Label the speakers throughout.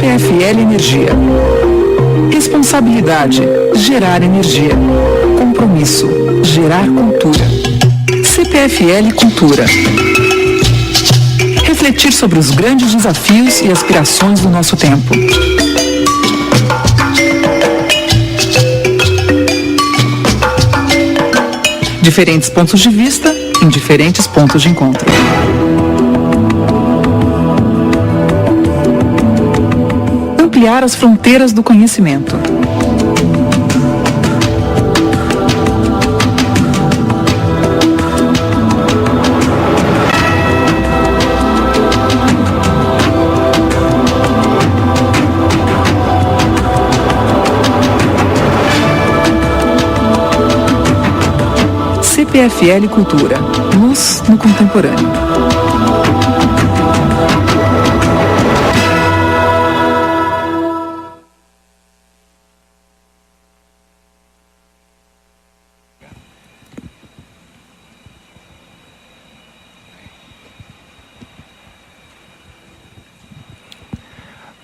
Speaker 1: CPFL Energia. Responsabilidade, gerar energia. Compromisso, gerar cultura. CPFL Cultura. Refletir sobre os grandes desafios e aspirações do nosso tempo. Diferentes pontos de vista em diferentes pontos de encontro. Ampliar as fronteiras do conhecimento. CPFL Cultura. Luz no contemporâneo.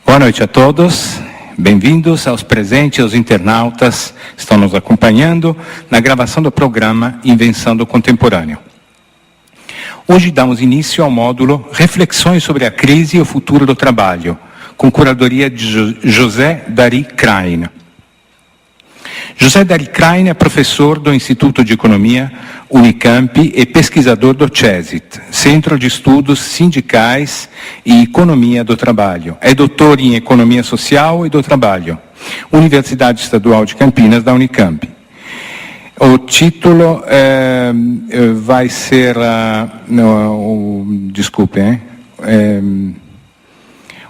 Speaker 2: Boa noite a todos. Bem-vindos aos presentes, aos internautas que estão nos acompanhando na gravação do programa Invenção do Contemporâneo. Hoje damos início ao módulo Reflexões sobre a Crise e o Futuro do Trabalho, com curadoria de José Dari Krain. José Dari Krain é professor do Instituto de Economia Unicamp e pesquisador do CESIT, Centro de Estudos Sindicais e Economia do Trabalho. É doutor em Economia Social e do Trabalho, Universidade Estadual de Campinas, da Unicamp. O título vai ser...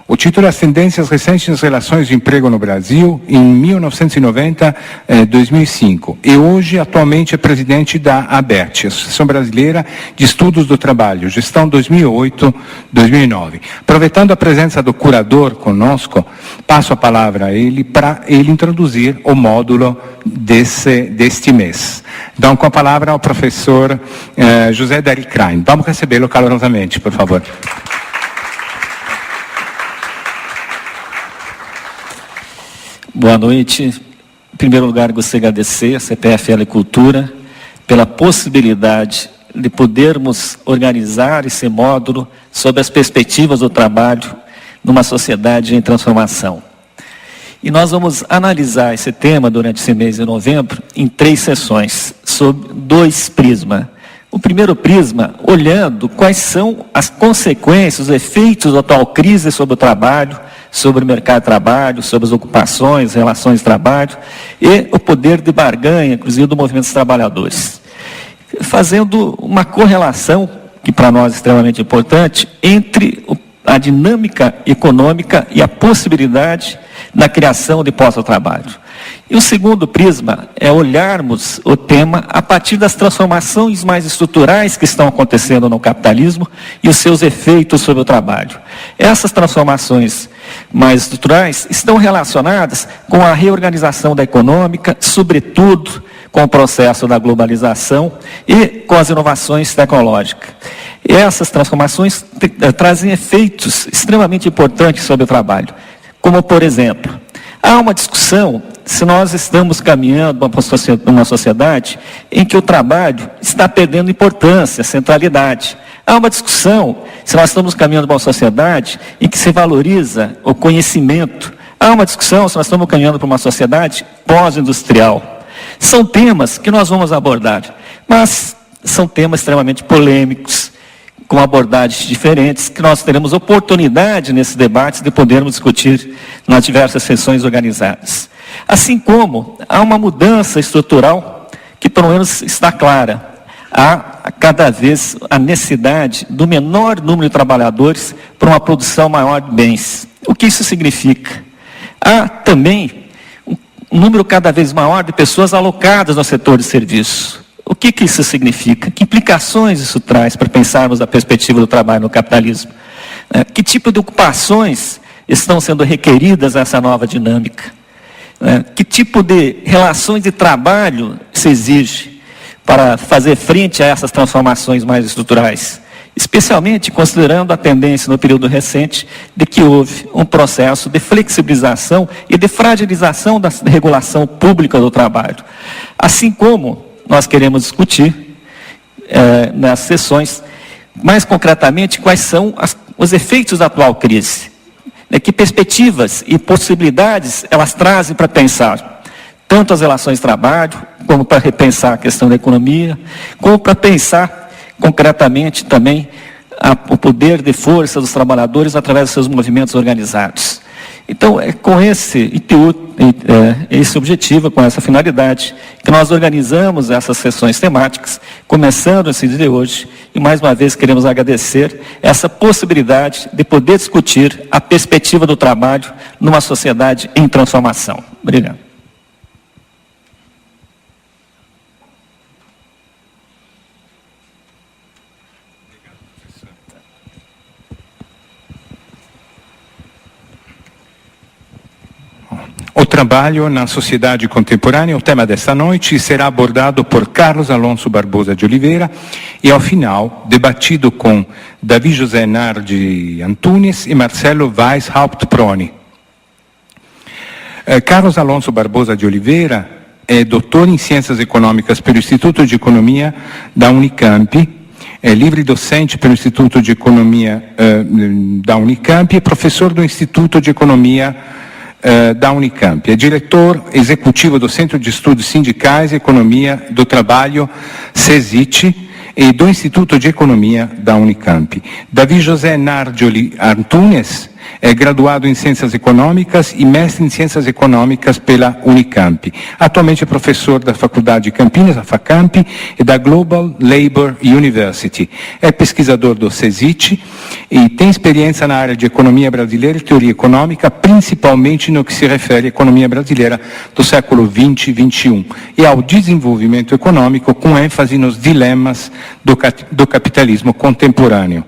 Speaker 2: O título é As Tendências Recentes nas Relações de Emprego no Brasil, em 1990-2005. E hoje, atualmente, é presidente da ABERT, Associação Brasileira de Estudos do Trabalho, gestão 2008-2009. Aproveitando a presença do curador conosco, passo a palavra a ele para ele introduzir o módulo deste mês. Então, com a palavra ao professor José Dari Krain. Vamos recebê-lo calorosamente, por favor.
Speaker 3: Boa noite. Em primeiro lugar, gostaria de agradecer a CPFL Cultura pela possibilidade de podermos organizar esse módulo sobre as perspectivas do trabalho numa sociedade em transformação. E nós vamos analisar esse tema durante esse mês de novembro em 3 sessões, sob 2 prismas. O primeiro prisma, olhando quais são as consequências, os efeitos da atual crise sobre o trabalho, sobre o mercado de trabalho, sobre as ocupações, relações de trabalho e o poder de barganha, inclusive, do movimento dos trabalhadores. Fazendo uma correlação, que para nós é extremamente importante, entre a dinâmica econômica e a possibilidade da criação de postos de trabalho. E o segundo prisma é olharmos o tema a partir das transformações mais estruturais que estão acontecendo no capitalismo e os seus efeitos sobre o trabalho. Essas transformações mais estruturais estão relacionadas com a reorganização da econômica, sobretudo com o processo da globalização e com as inovações tecnológicas. E essas transformações trazem efeitos extremamente importantes sobre o trabalho, como, por exemplo, há uma discussão se nós estamos caminhando para uma sociedade em que o trabalho está perdendo importância, centralidade. Há uma discussão se nós estamos caminhando para uma sociedade em que se valoriza o conhecimento. Há uma discussão se nós estamos caminhando para uma sociedade pós-industrial. São temas que nós vamos abordar, mas são temas extremamente polêmicos, com abordagens diferentes, que nós teremos oportunidade nesses debates de podermos discutir nas diversas sessões organizadas. Assim como há uma mudança estrutural que pelo menos está clara. Há cada vez a necessidade do menor número de trabalhadores para uma produção maior de bens. O que isso significa? Há também um número cada vez maior de pessoas alocadas no setor de serviço. O que isso significa? Que implicações isso traz para pensarmos a perspectiva do trabalho no capitalismo? Que tipo de ocupações estão sendo requeridas nessa nova dinâmica? Que tipo de relações de trabalho se exige para fazer frente a essas transformações mais estruturais? especialmente considerando a tendência no período recente de que houve um processo de flexibilização e de fragilização da regulação pública do trabalho. Assim como nós queremos discutir nas sessões, mais concretamente, quais são os efeitos da atual crise, que perspectivas e possibilidades elas trazem para pensar tanto as relações de trabalho, como para repensar a questão da economia, como para pensar concretamente também o poder de força dos trabalhadores através dos seus movimentos organizados. Então, é com esse objetivo, com essa finalidade, que nós organizamos essas sessões temáticas, começando esse dia de hoje, e mais uma vez queremos agradecer essa possibilidade de poder discutir a perspectiva do trabalho numa sociedade em transformação. Obrigado.
Speaker 2: O trabalho na sociedade contemporânea, o tema desta noite, será abordado por Carlos Alonso Barbosa de Oliveira e, ao final, debatido com Davi José Nardi Antunes e Marcelo Weishaupt Proni. Carlos Alonso Barbosa de Oliveira é doutor em Ciências Econômicas pelo Instituto de Economia da Unicamp, é livre docente pelo Instituto de Economia da Unicamp e professor do Instituto de Economia da Unicamp. É diretor executivo do Centro de Estudos Sindicais e Economia do Trabalho, CESIT, e do Instituto de Economia da Unicamp. Davi José Nardi Antunes é graduado em Ciências Econômicas e mestre em Ciências Econômicas pela Unicamp. Atualmente é professor da Faculdade de Campinas, a FACamp, e da Global Labour University. É pesquisador do CESIT e tem experiência na área de economia brasileira e teoria econômica, principalmente no que se refere à economia brasileira do século XX e XXI, e ao desenvolvimento econômico, com ênfase nos dilemas do capitalismo contemporâneo.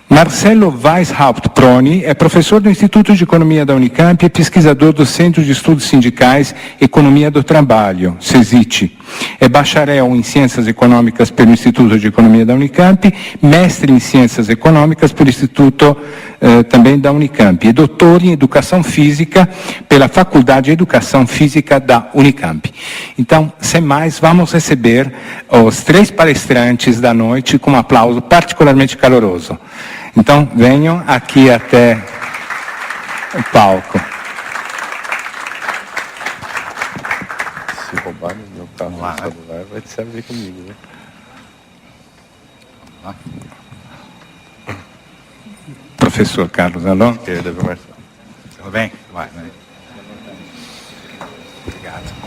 Speaker 2: Marcelo Weishaupt Proni é professor do Instituto de Economia da Unicamp e pesquisador do Centro de Estudos Sindicais Economia do Trabalho, CESIT. É bacharel em Ciências Econômicas pelo Instituto de Economia da Unicamp, mestre em Ciências Econômicas pelo Instituto também da Unicamp, e doutor em Educação Física pela Faculdade de Educação Física da Unicamp. Então, sem mais, vamos receber os 3 palestrantes da noite com um aplauso particularmente caloroso. Então, venham aqui até o palco.
Speaker 4: Se roubarem meu carro no celular, vai te servir comigo, né? Vamos lá.
Speaker 2: Professor Carlos Alonso.
Speaker 4: Esquerda, viu, Marcelo?
Speaker 5: Tudo bem? Vai. Obrigado.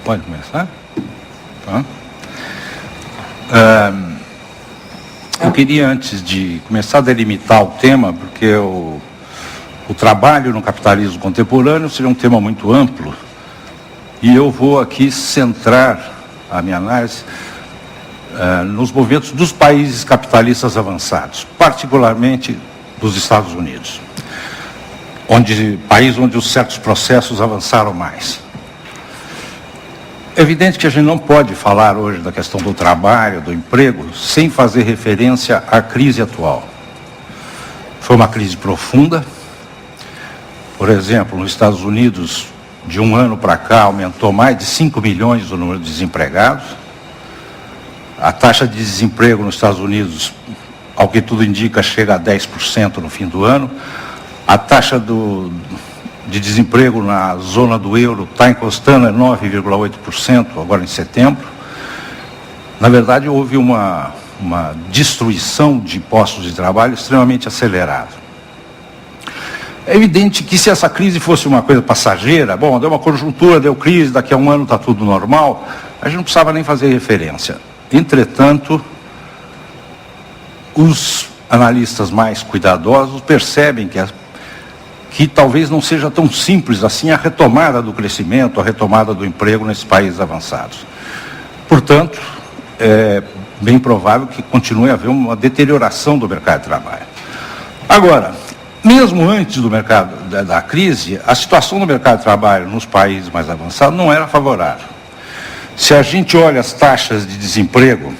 Speaker 5: Pode começar? Tá. Eu queria, antes de começar a delimitar o tema, porque o trabalho no capitalismo contemporâneo seria um tema muito amplo, e eu vou aqui centrar a minha análise nos movimentos dos países capitalistas avançados, particularmente dos Estados Unidos, país onde os certos processos avançaram mais. É evidente que a gente não pode falar hoje da questão do trabalho, do emprego, sem fazer referência à crise atual. Foi uma crise profunda. Por exemplo, nos Estados Unidos, de um ano para cá, aumentou mais de 5 milhões o número de desempregados. A taxa de desemprego nos Estados Unidos, ao que tudo indica, chega a 10% no fim do ano. A taxa de desemprego na zona do euro está encostando a 9,8% agora em setembro. Na verdade, houve uma destruição de postos de trabalho extremamente acelerada. É evidente que se essa crise fosse uma coisa passageira, bom, deu uma conjuntura, deu crise, daqui a um ano está tudo normal, a gente não precisava nem fazer referência. Entretanto, os analistas mais cuidadosos percebem que talvez não seja tão simples assim a retomada do crescimento, a retomada do emprego nesses países avançados. Portanto, é bem provável que continue a haver uma deterioração do mercado de trabalho. Agora, mesmo antes do mercado da crise, a situação do mercado de trabalho nos países mais avançados não era favorável. Se a gente olha as taxas de desemprego,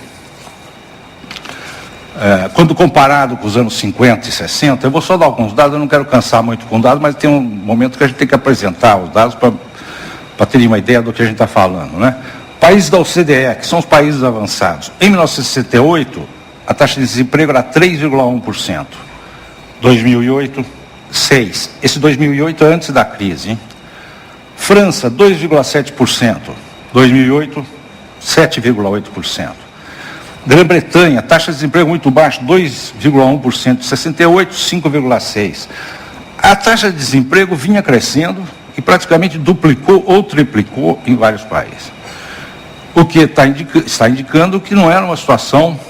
Speaker 5: quando comparado com os anos 50 e 60, eu vou só dar alguns dados, eu não quero cansar muito com dados, mas tem um momento que a gente tem que apresentar os dados para terem uma ideia do que a gente está falando, né? Países da OCDE, que são os países avançados, em 1968, a taxa de desemprego era 3,1%. 2008, 6%. Esse 2008 é antes da crise, hein? França, 2,7%. 2008, 7,8%. Grã-Bretanha, taxa de desemprego muito baixa, 2,1%. 68, 5,6%. A taxa de desemprego vinha crescendo e praticamente duplicou ou triplicou em vários países. O que está indicando que não era uma situação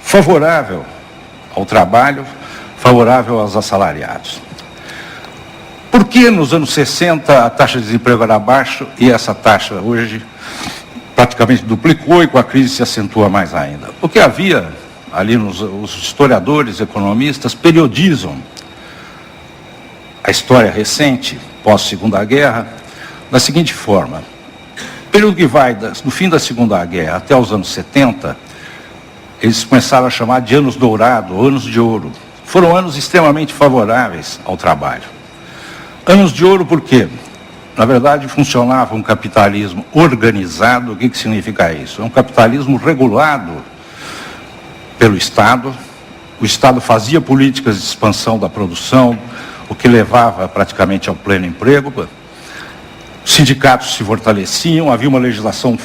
Speaker 5: favorável ao trabalho, favorável aos assalariados. Por que nos anos 60 a taxa de desemprego era baixa e essa taxa hoje praticamente duplicou e com a crise se acentua mais ainda? Porque havia ali os historiadores, economistas periodizam a história recente, pós-Segunda Guerra, da seguinte forma: o período que vai do fim da Segunda Guerra até os anos 70, eles começaram a chamar de anos dourados, anos de ouro. Foram anos extremamente favoráveis ao trabalho. Anos de ouro por quê? Na verdade, funcionava um capitalismo organizado. O que significa isso? É um capitalismo regulado pelo Estado. O Estado fazia políticas de expansão da produção, o que levava praticamente ao pleno emprego. Sindicatos se fortaleciam, havia uma legislação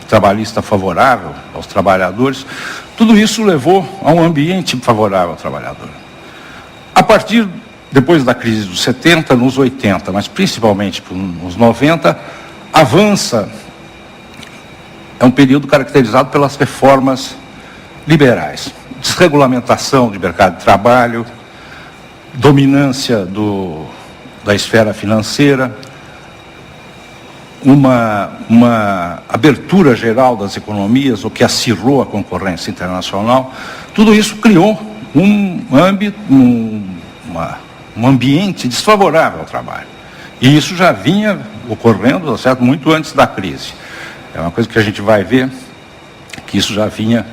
Speaker 5: trabalhista favorável aos trabalhadores. Tudo isso levou a um ambiente favorável ao trabalhador. A partir, depois da crise dos 70, nos 80, mas principalmente nos 90, avança, é um período caracterizado pelas reformas liberais. Desregulamentação do mercado de trabalho, dominância da esfera financeira, uma abertura geral das economias, o que acirrou a concorrência internacional. Tudo isso criou um ambiente desfavorável ao trabalho. E isso já vinha ocorrendo, certo, muito antes da crise. É uma coisa que a gente vai ver que isso já vinha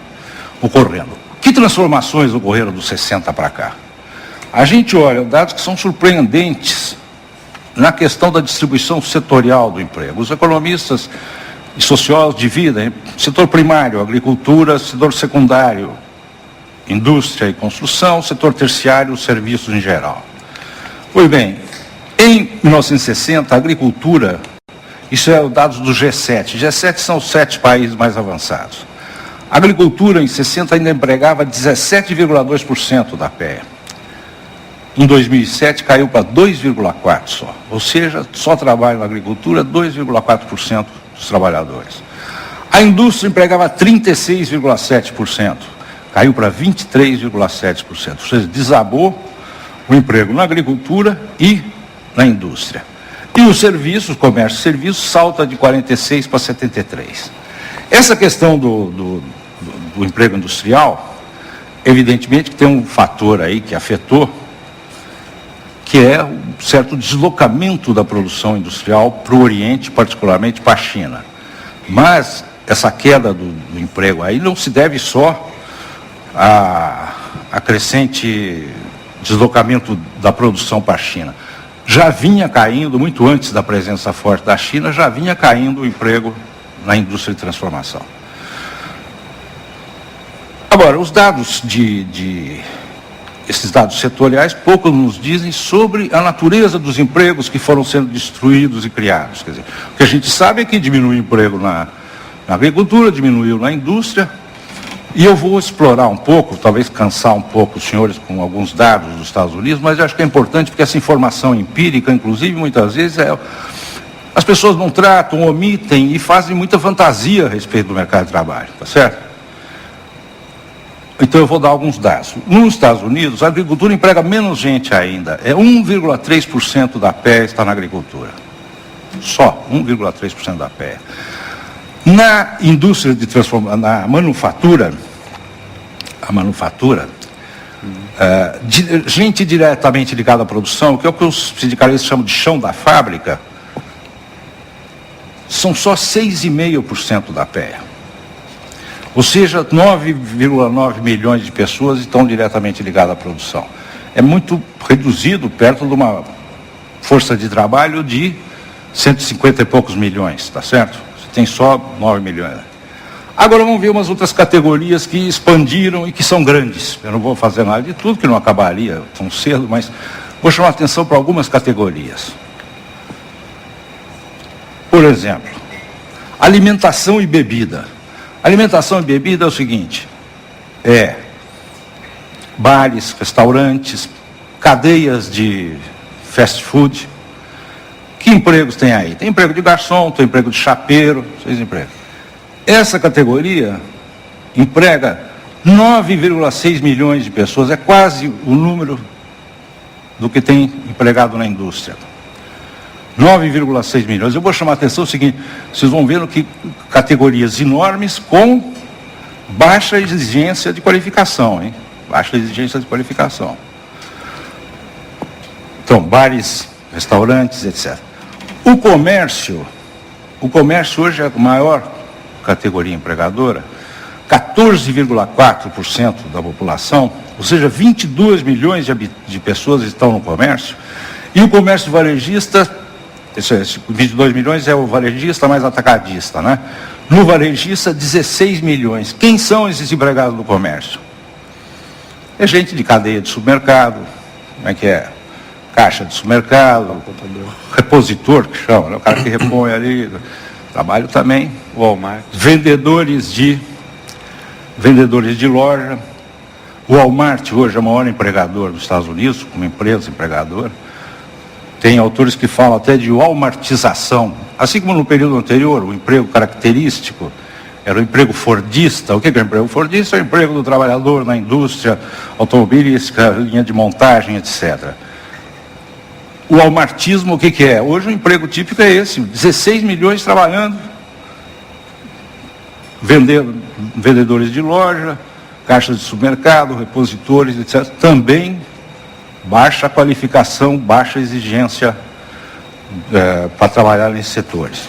Speaker 5: ocorrendo. Que transformações ocorreram dos 60 para cá? A gente olha dados que são surpreendentes na questão da distribuição setorial do emprego. Os economistas e sociólogos dividem setor primário, agricultura, setor secundário, indústria e construção, setor terciário, serviços em geral. Pois bem, em 1960, a agricultura, isso é os dados do G7. G7 são os 7 países mais avançados. A agricultura, em 60, ainda empregava 17,2% da PE. Em 2007, caiu para 2,4% só. Ou seja, só trabalha na agricultura 2,4% dos trabalhadores. A indústria empregava 36,7%. Caiu para 23,7%. Ou seja, desabou o emprego na agricultura e na indústria. E os serviços, comércio e serviços, salta de 46% para 73%. Essa questão do emprego industrial, evidentemente que tem um fator aí que afetou, que é um certo deslocamento da produção industrial para o Oriente, particularmente para a China. Mas essa queda do emprego aí não se deve só a crescente deslocamento da produção para a China. Já vinha caindo, muito antes da presença forte da China, já vinha caindo o emprego na indústria de transformação. Agora, os dados esses dados setoriais pouco nos dizem sobre a natureza dos empregos que foram sendo destruídos e criados. Quer dizer, o que a gente sabe é que diminuiu o emprego na agricultura, diminuiu na indústria. E eu vou explorar um pouco, talvez cansar um pouco os senhores com alguns dados dos Estados Unidos, mas eu acho que é importante porque essa informação empírica, inclusive, muitas vezes, as pessoas não tratam, omitem e fazem muita fantasia a respeito do mercado de trabalho, tá certo? Então eu vou dar alguns dados. Nos Estados Unidos, a agricultura emprega menos gente ainda. 1,3% da PE está na agricultura. Só 1,3% da PE. Na indústria de transformação, na manufatura, gente diretamente ligada à produção, que é o que os sindicalistas chamam de chão da fábrica, são só 6,5% da PEA. Ou seja, 9,9 milhões de pessoas estão diretamente ligadas à produção. É muito reduzido, perto de uma força de trabalho de 150 e poucos milhões, tá certo? Você tem só 9 milhões. Agora vamos ver umas outras categorias que expandiram e que são grandes. Eu não vou fazer nada de tudo, que não acabaria tão cedo, mas vou chamar a atenção para algumas categorias. Por exemplo, alimentação e bebida. Alimentação e bebida é o seguinte, bares, restaurantes, cadeias de fast food. Que empregos tem aí? Tem emprego de garçom, tem emprego de chapeiro, 6 empregos. Essa categoria emprega 9,6 milhões de pessoas, é quase o número do que tem empregado na indústria. 9,6 milhões. Eu vou chamar a atenção o seguinte, vocês vão ver que categorias enormes com baixa exigência de qualificação, hein? Baixa exigência de qualificação. Então, bares, restaurantes, etc. O comércio hoje é a maior categoria empregadora, 14,4% da população, ou seja, 22 milhões de pessoas estão no comércio, e o comércio varejista, esses 22 milhões é o varejista mais atacadista, né? No varejista, 16 milhões. Quem são esses empregados do comércio? É gente de cadeia de supermercado, como é que é? Caixa de supermercado, repositor, que chama, né? O cara que repõe ali, trabalho também,
Speaker 4: Walmart.
Speaker 5: vendedores de loja. O Walmart hoje é o maior empregador dos Estados Unidos, uma empresa empregadora. Tem autores que falam até de walmartização. Assim como no período anterior, o emprego característico era o emprego fordista. O que é o emprego fordista? É o emprego do trabalhador na indústria automobilística, linha de montagem, etc. O walmartismo, o que é? Hoje o emprego típico é esse, 16 milhões trabalhando, vendedores de loja, caixas de supermercado, repositores, etc. Também baixa qualificação, baixa exigência para trabalhar nesses setores.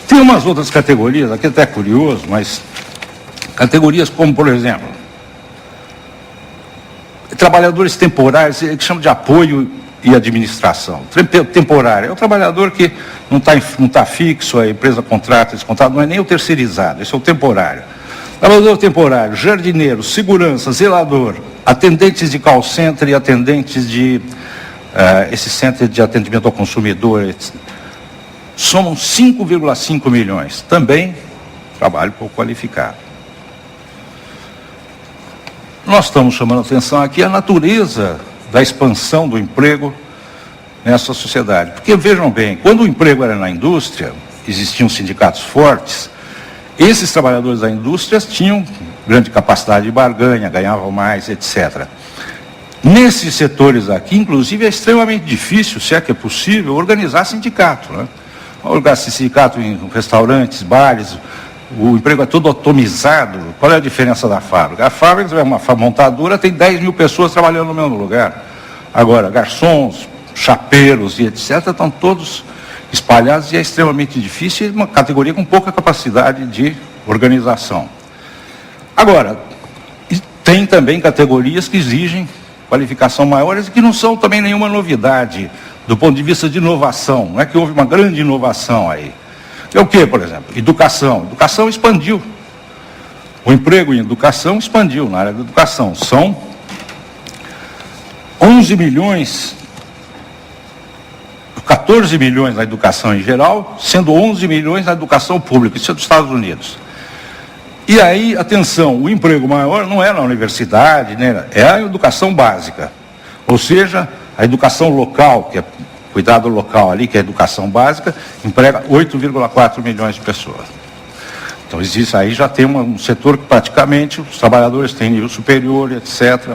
Speaker 5: Tem umas outras categorias, aqui até é curioso, mas categorias como, por exemplo, trabalhadores temporários, que chamam de apoio e administração. Temporário é o trabalhador que não tá fixo, a empresa contrata, esse contrato não é nem o terceirizado, esse é o temporário. Trabalhador temporário, jardineiro, segurança, zelador, atendentes de call center e atendentes de esse centro de atendimento ao consumidor, etc. Somam 5,5 milhões. Também trabalho pouco qualificado. Nós estamos chamando a atenção aqui a natureza da expansão do emprego nessa sociedade. Porque, vejam bem, quando o emprego era na indústria, existiam sindicatos fortes, esses trabalhadores da indústria tinham grande capacidade de barganha, ganhavam mais, etc. Nesses setores aqui, inclusive, é extremamente difícil, se é que é possível, organizar sindicato, né? Organizar sindicato em restaurantes, bares, o emprego é todo atomizado. Qual é a diferença da fábrica? A fábrica é uma montadora, tem 10 mil pessoas trabalhando no mesmo lugar. Agora, garçons, chapeiros e etc. estão todos espalhados e é extremamente difícil, uma categoria com pouca capacidade de organização. Agora, tem também categorias que exigem qualificação maiores e que não são também nenhuma novidade do ponto de vista de inovação. Não é que houve uma grande inovação aí. É o que, por exemplo? Educação. Educação expandiu. O emprego em educação expandiu na área da educação. São 11 milhões, 14 milhões na educação em geral, sendo 11 milhões na educação pública. Isso é dos Estados Unidos. E aí, atenção, o emprego maior não é na universidade, né? É a educação básica. Ou seja, a educação local, que é cuidado local ali, que é a educação básica, emprega 8,4 milhões de pessoas. Então, existe aí, já tem um setor que praticamente os trabalhadores têm nível superior, etc.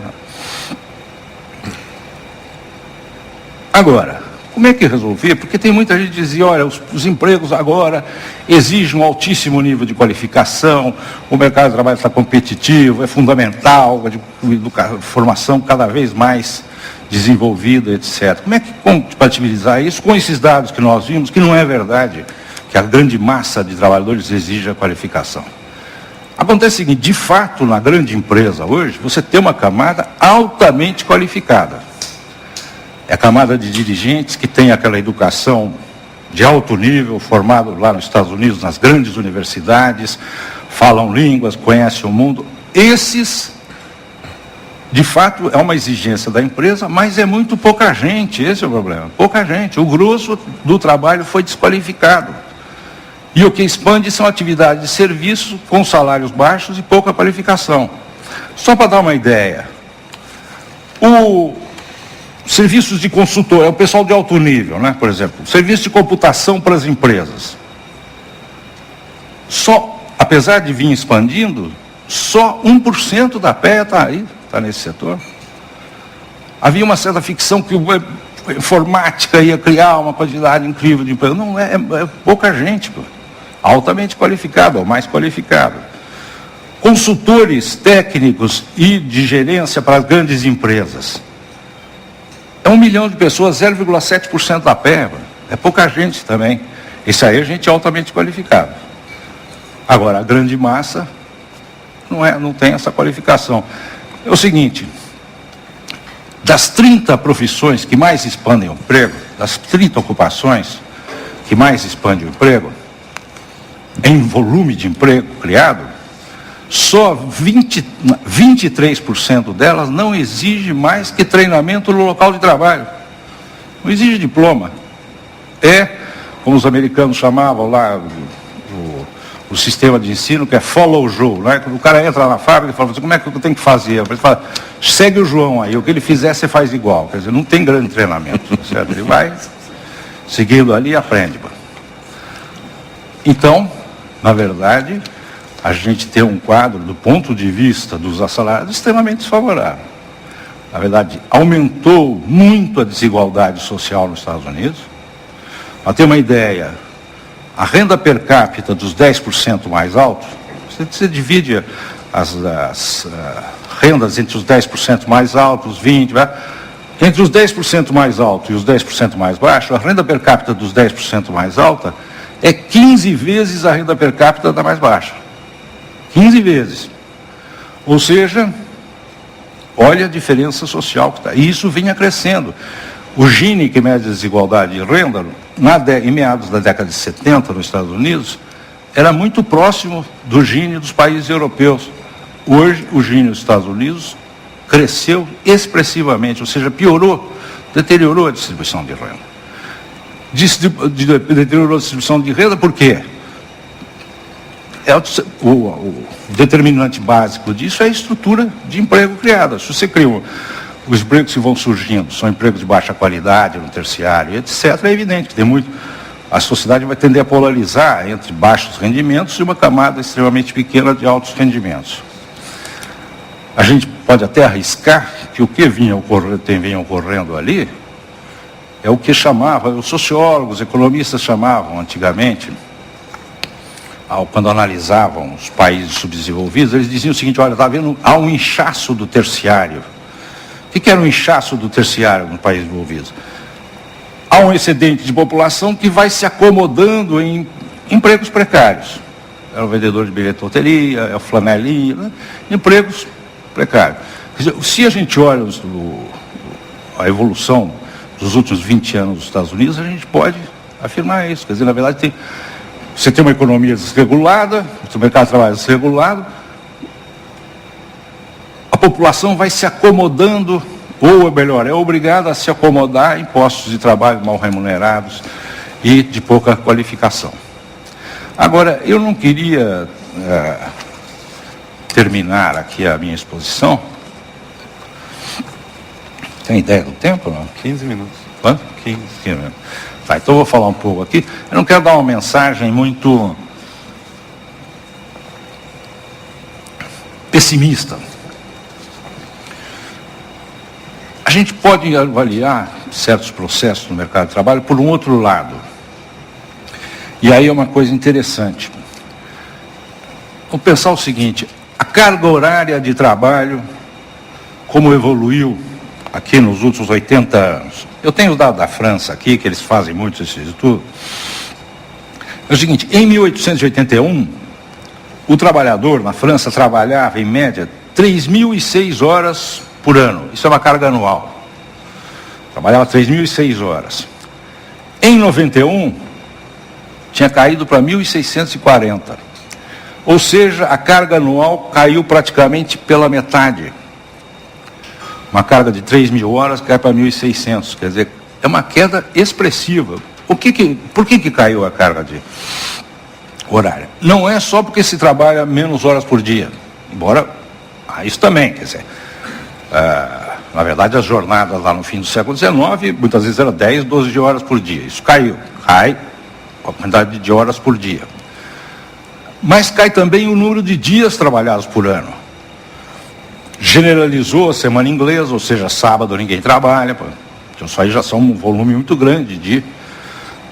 Speaker 5: Agora, Como é que resolver? Porque tem muita gente que dizia, olha, os empregos agora exigem um altíssimo nível de qualificação, o mercado de trabalho está competitivo, é fundamental, a formação cada vez mais desenvolvida, etc. Como é que compatibilizar isso com esses dados que nós vimos, que não é verdade, que a grande massa de trabalhadores exige a qualificação? Acontece o seguinte, de fato, na grande empresa hoje, você tem uma camada altamente qualificada. É a camada de dirigentes que tem aquela educação de alto nível, formado lá nos Estados Unidos, nas grandes universidades, falam línguas, conhecem o mundo. Esses, de fato, é uma exigência da empresa, mas é muito pouca gente, esse é o problema. Pouca gente. O grosso do trabalho foi desqualificado. E o que expande são atividades de serviço com salários baixos e pouca qualificação. Só para dar uma ideia, serviços de consultor, é o pessoal de alto nível, né? Por exemplo, serviço de computação para as empresas. Só, apesar de vir expandindo, só 1% da PEA está aí, está nesse setor. Havia uma certa ficção que a informática ia criar uma quantidade incrível de emprego. Não, é pouca gente, pô. Altamente qualificado, ou mais qualificado. Consultores técnicos e de gerência para as grandes empresas. É 1 milhão de pessoas, 0,7% da PEA. É pouca gente também. Isso aí é gente altamente qualificada. Agora, a grande massa não tem essa qualificação. É o seguinte, das 30 profissões que mais expandem o emprego, das 30 ocupações que mais expandem o emprego, em volume de emprego criado, só 23% delas não exige mais que treinamento no local de trabalho. Não exige diploma. É, como os americanos chamavam lá, o sistema de ensino, que é follow Joe, né? Quando o cara entra na fábrica e fala assim, como é que eu tenho que fazer? Ele fala, segue o João aí, o que ele fizer você faz igual. Quer dizer, não tem grande treinamento, certo? Ele vai seguindo ali e aprende. Então, na verdade, a gente tem um quadro, do ponto de vista dos assalariados, extremamente desfavorável. Na verdade, aumentou muito a desigualdade social nos Estados Unidos. Para ter uma ideia, a renda per capita dos 10% mais altos, você divide as rendas entre os 10% mais altos, os 20%, né? Entre os 10% mais altos e os 10% mais baixos, a renda per capita dos 10% mais alta é 15 vezes a renda per capita da mais baixa. 15 vezes. Ou seja, olha a diferença social que está. E isso vinha crescendo. O Gini, que mede a desigualdade de renda, em meados da década de 70, nos Estados Unidos, era muito próximo do Gini dos países europeus. Hoje, o Gini dos Estados Unidos cresceu expressivamente, ou seja, deteriorou a distribuição de renda. Deteriorou a distribuição de renda por quê? O determinante básico disso é a estrutura de emprego criada. Se você cria os empregos que vão surgindo, são empregos de baixa qualidade, no terciário, etc., é evidente que a sociedade vai tender a polarizar entre baixos rendimentos e uma camada extremamente pequena de altos rendimentos. A gente pode até arriscar que o que vinha ocorrendo ali é o que os sociólogos, economistas chamavam antigamente, quando analisavam os países subdesenvolvidos, eles diziam o seguinte, olha, há um inchaço do terciário. O que era um inchaço do terciário no país desenvolvido? Há um excedente de população que vai se acomodando em empregos precários. É o vendedor de bilhete de loteria, é o flanelinha, né? Empregos precários. Quer dizer, se a gente olha a evolução dos últimos 20 anos dos Estados Unidos, a gente pode afirmar isso. Quer dizer, na verdade, você tem uma economia desregulada, o mercado de trabalho desregulado, a população vai se acomodando, ou melhor, é obrigada a se acomodar em postos de trabalho mal remunerados e de pouca qualificação. Agora, eu não queria terminar aqui a minha exposição. Tem ideia do tempo, não?
Speaker 4: 15 minutos.
Speaker 5: Quanto? 15 minutos. Tá, então eu vou falar um pouco aqui. Eu não quero dar uma mensagem muito pessimista. A gente pode avaliar certos processos no mercado de trabalho por um outro lado. E aí é uma coisa interessante. Vamos pensar o seguinte: a carga horária de trabalho, como evoluiu aqui nos últimos 80 anos. Eu tenho os dados da França aqui, que eles fazem muito esse estudo. É o seguinte: em 1881, o trabalhador na França trabalhava, em média, 3.006 horas por ano. Isso é uma carga anual. Trabalhava 3.006 horas. Em 91, tinha caído para 1.640. Ou seja, a carga anual caiu praticamente pela metade. Uma carga de 3.000 horas cai para 1.600. Quer dizer, é uma queda expressiva. Por que caiu a carga de horária? Não é só porque se trabalha menos horas por dia. Embora, isso também, quer dizer... na verdade, as jornadas lá no fim do século XIX, muitas vezes era 10, 12 horas por dia. Isso cai a quantidade de horas por dia. Mas cai também o número de dias trabalhados por ano. Generalizou a semana inglesa, ou seja, sábado ninguém trabalha. Então isso aí já são um volume muito grande de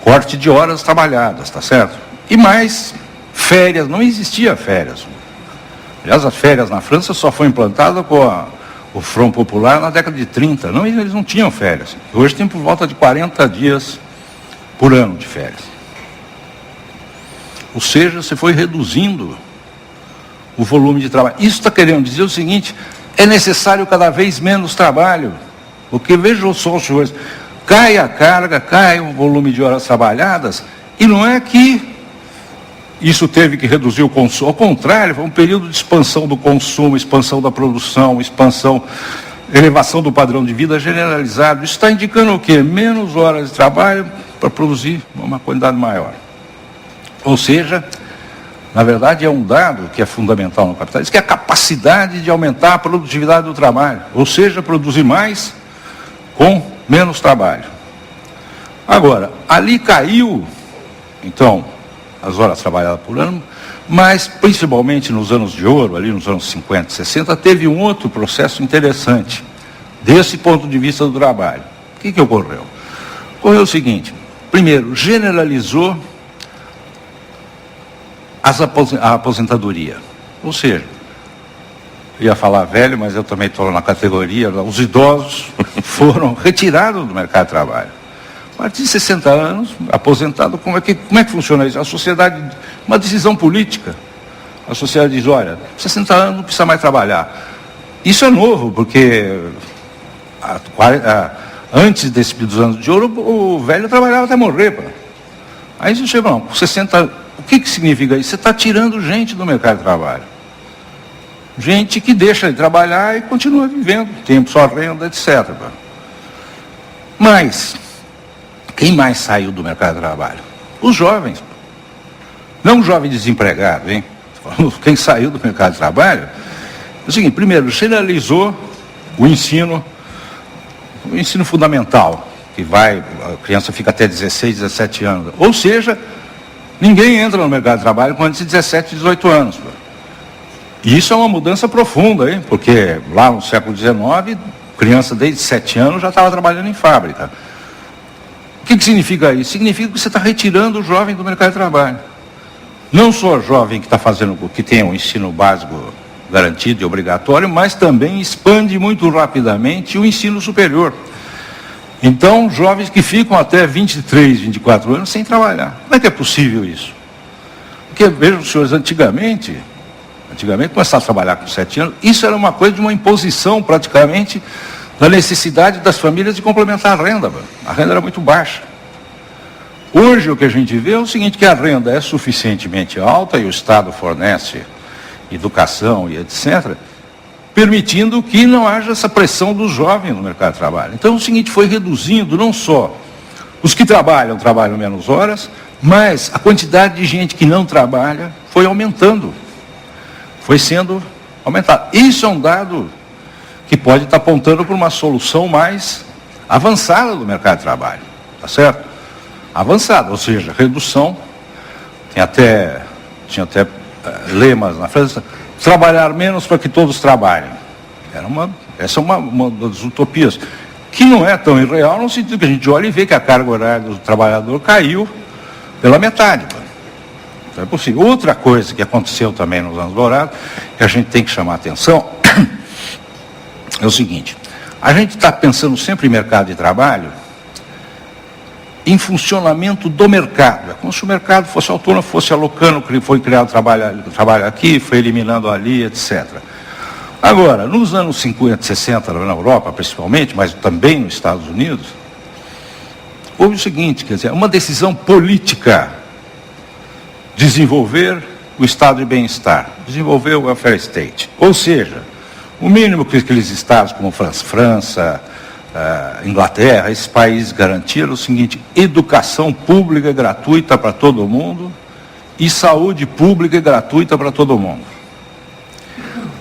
Speaker 5: corte de horas trabalhadas, tá certo? E mais, férias, não existia férias. Aliás, as férias na França só foi implantada com o Front Popular na década de 30. Eles não tinham férias. Hoje tem por volta de 40 dias por ano de férias. Ou seja, você foi reduzindo o volume de trabalho. Isso está querendo dizer o seguinte: é necessário cada vez menos trabalho. Porque vejam só, senhores, cai a carga, cai o volume de horas trabalhadas, e não é que isso teve que reduzir o consumo. Ao contrário, foi um período de expansão do consumo, expansão da produção, elevação do padrão de vida generalizado. Isso está indicando o quê? Menos horas de trabalho para produzir uma quantidade maior. Ou seja, na verdade é um dado que é fundamental no capitalismo, que é a capacidade de aumentar a produtividade do trabalho. Ou seja, produzir mais com menos trabalho. Agora, ali caiu, então, as horas trabalhadas por ano, mas principalmente nos anos de ouro, ali nos anos 50, 60, teve um outro processo interessante, desse ponto de vista do trabalho. O que ocorreu? Ocorreu o seguinte: primeiro, generalizou a aposentadoria. Ou seja, eu ia falar velho, mas eu também estou na categoria, os idosos foram retirados do mercado de trabalho. A partir de 60 anos, aposentado, como é que funciona isso? A sociedade, uma decisão política. A sociedade diz: olha, 60 anos não precisa mais trabalhar. Isso é novo, porque antes dos anos de ouro, o velho trabalhava até morrer. Pô. Aí você chega, não, com 60, o que significa isso? Você está tirando gente do mercado de trabalho. Gente que deixa de trabalhar e continua vivendo, tem sua renda, etc. Pô. Mas quem mais saiu do mercado de trabalho? Os jovens. Não o jovem desempregado, hein? Quem saiu do mercado de trabalho é o seguinte: primeiro, generalizou o ensino fundamental, que a criança fica até 16, 17 anos. Ou seja, ninguém entra no mercado de trabalho com antes de 17, 18 anos. E isso é uma mudança profunda, hein? Porque lá no século XIX, criança desde 7 anos já estava trabalhando em fábrica. O que significa isso? Significa que você está retirando o jovem do mercado de trabalho. Não só o jovem que tem um ensino básico garantido e obrigatório, mas também expande muito rapidamente o ensino superior. Então, jovens que ficam até 23, 24 anos sem trabalhar. Como é que é possível isso? Porque, vejam, senhores, antigamente começar a trabalhar com 7 anos, isso era uma coisa de uma imposição praticamente da necessidade das famílias de complementar a renda. A renda era muito baixa. Hoje o que a gente vê é o seguinte, que a renda é suficientemente alta e o Estado fornece educação e etc., permitindo que não haja essa pressão dos jovens no mercado de trabalho. Então é o seguinte, foi reduzindo não só os que trabalham menos horas, mas a quantidade de gente que não trabalha foi aumentando, foi sendo aumentada. Isso é um dado que pode estar apontando para uma solução mais avançada do mercado de trabalho, tá certo? Avançada, ou seja, redução, tinha até lemas na França: trabalhar menos para que todos trabalhem. Essa é uma das utopias. que não é tão irreal no sentido que a gente olha e vê que a carga horária do trabalhador caiu pela metade. Então é possível. Outra coisa que aconteceu também nos anos dourados, que a gente tem que chamar a atenção, é o seguinte: a gente está pensando sempre em mercado de trabalho em funcionamento do mercado. É como se o mercado fosse autônomo, fosse alocando, foi criado trabalho aqui, foi eliminando ali, etc. Agora, nos anos 50, 60, na Europa principalmente, mas também nos Estados Unidos, houve o seguinte, quer dizer, uma decisão política: desenvolver o estado de bem-estar, desenvolver o welfare state. Ou seja, o mínimo que aqueles estados como França, Inglaterra, esses países garantiram o seguinte: educação pública gratuita para todo mundo e saúde pública gratuita para todo mundo.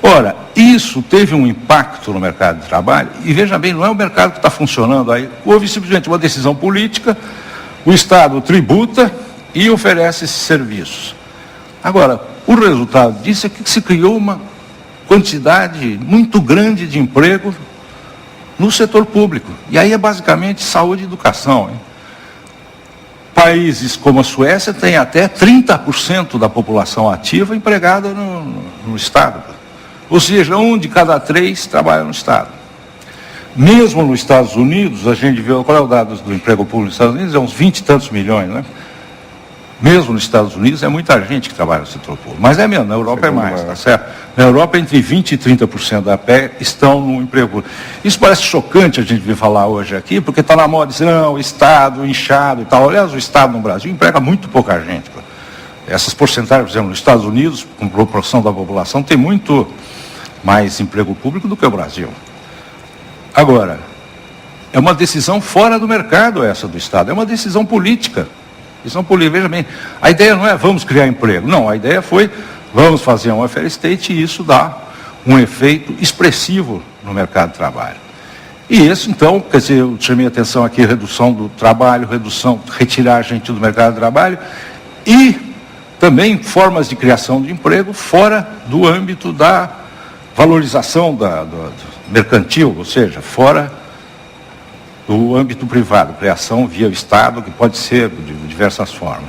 Speaker 5: Ora, isso teve um impacto no mercado de trabalho, e veja bem, não é o mercado que está funcionando aí. Houve simplesmente uma decisão política, o Estado tributa e oferece esses serviços. Agora, o resultado disso é que se criou uma quantidade muito grande de emprego no setor público. E aí é basicamente saúde e educação. Hein? Países como a Suécia têm até 30% da população ativa empregada no Estado. Ou seja, 1 de cada 3 trabalha no Estado. Mesmo nos Estados Unidos, a gente vê, qual é o dado do emprego público nos Estados Unidos? É uns 20 e tantos milhões, né? Mesmo nos Estados Unidos, é muita gente que trabalha no setor público. Mas é mesmo, na Europa é mais, tá certo? Na Europa, entre 20% e 30% da PE estão no emprego público. Isso parece chocante a gente vir falar hoje aqui, porque está na moda dizer, não, o Estado inchado e tal. Aliás, o Estado no Brasil emprega muito pouca gente. Essas porcentagens, por exemplo, nos Estados Unidos, com proporção da população, tem muito mais emprego público do que o Brasil. Agora, é uma decisão fora do mercado essa do Estado, é uma decisão política. Veja bem, a ideia não é vamos criar emprego, não, a ideia foi vamos fazer um welfare state e isso dá um efeito expressivo no mercado de trabalho. E esse, então, quer dizer, eu chamei a atenção aqui, redução do trabalho, retirar a gente do mercado de trabalho e também formas de criação de emprego fora do âmbito da valorização do mercantil, ou seja, fora do âmbito privado, criação via o Estado, que pode ser de diversas formas.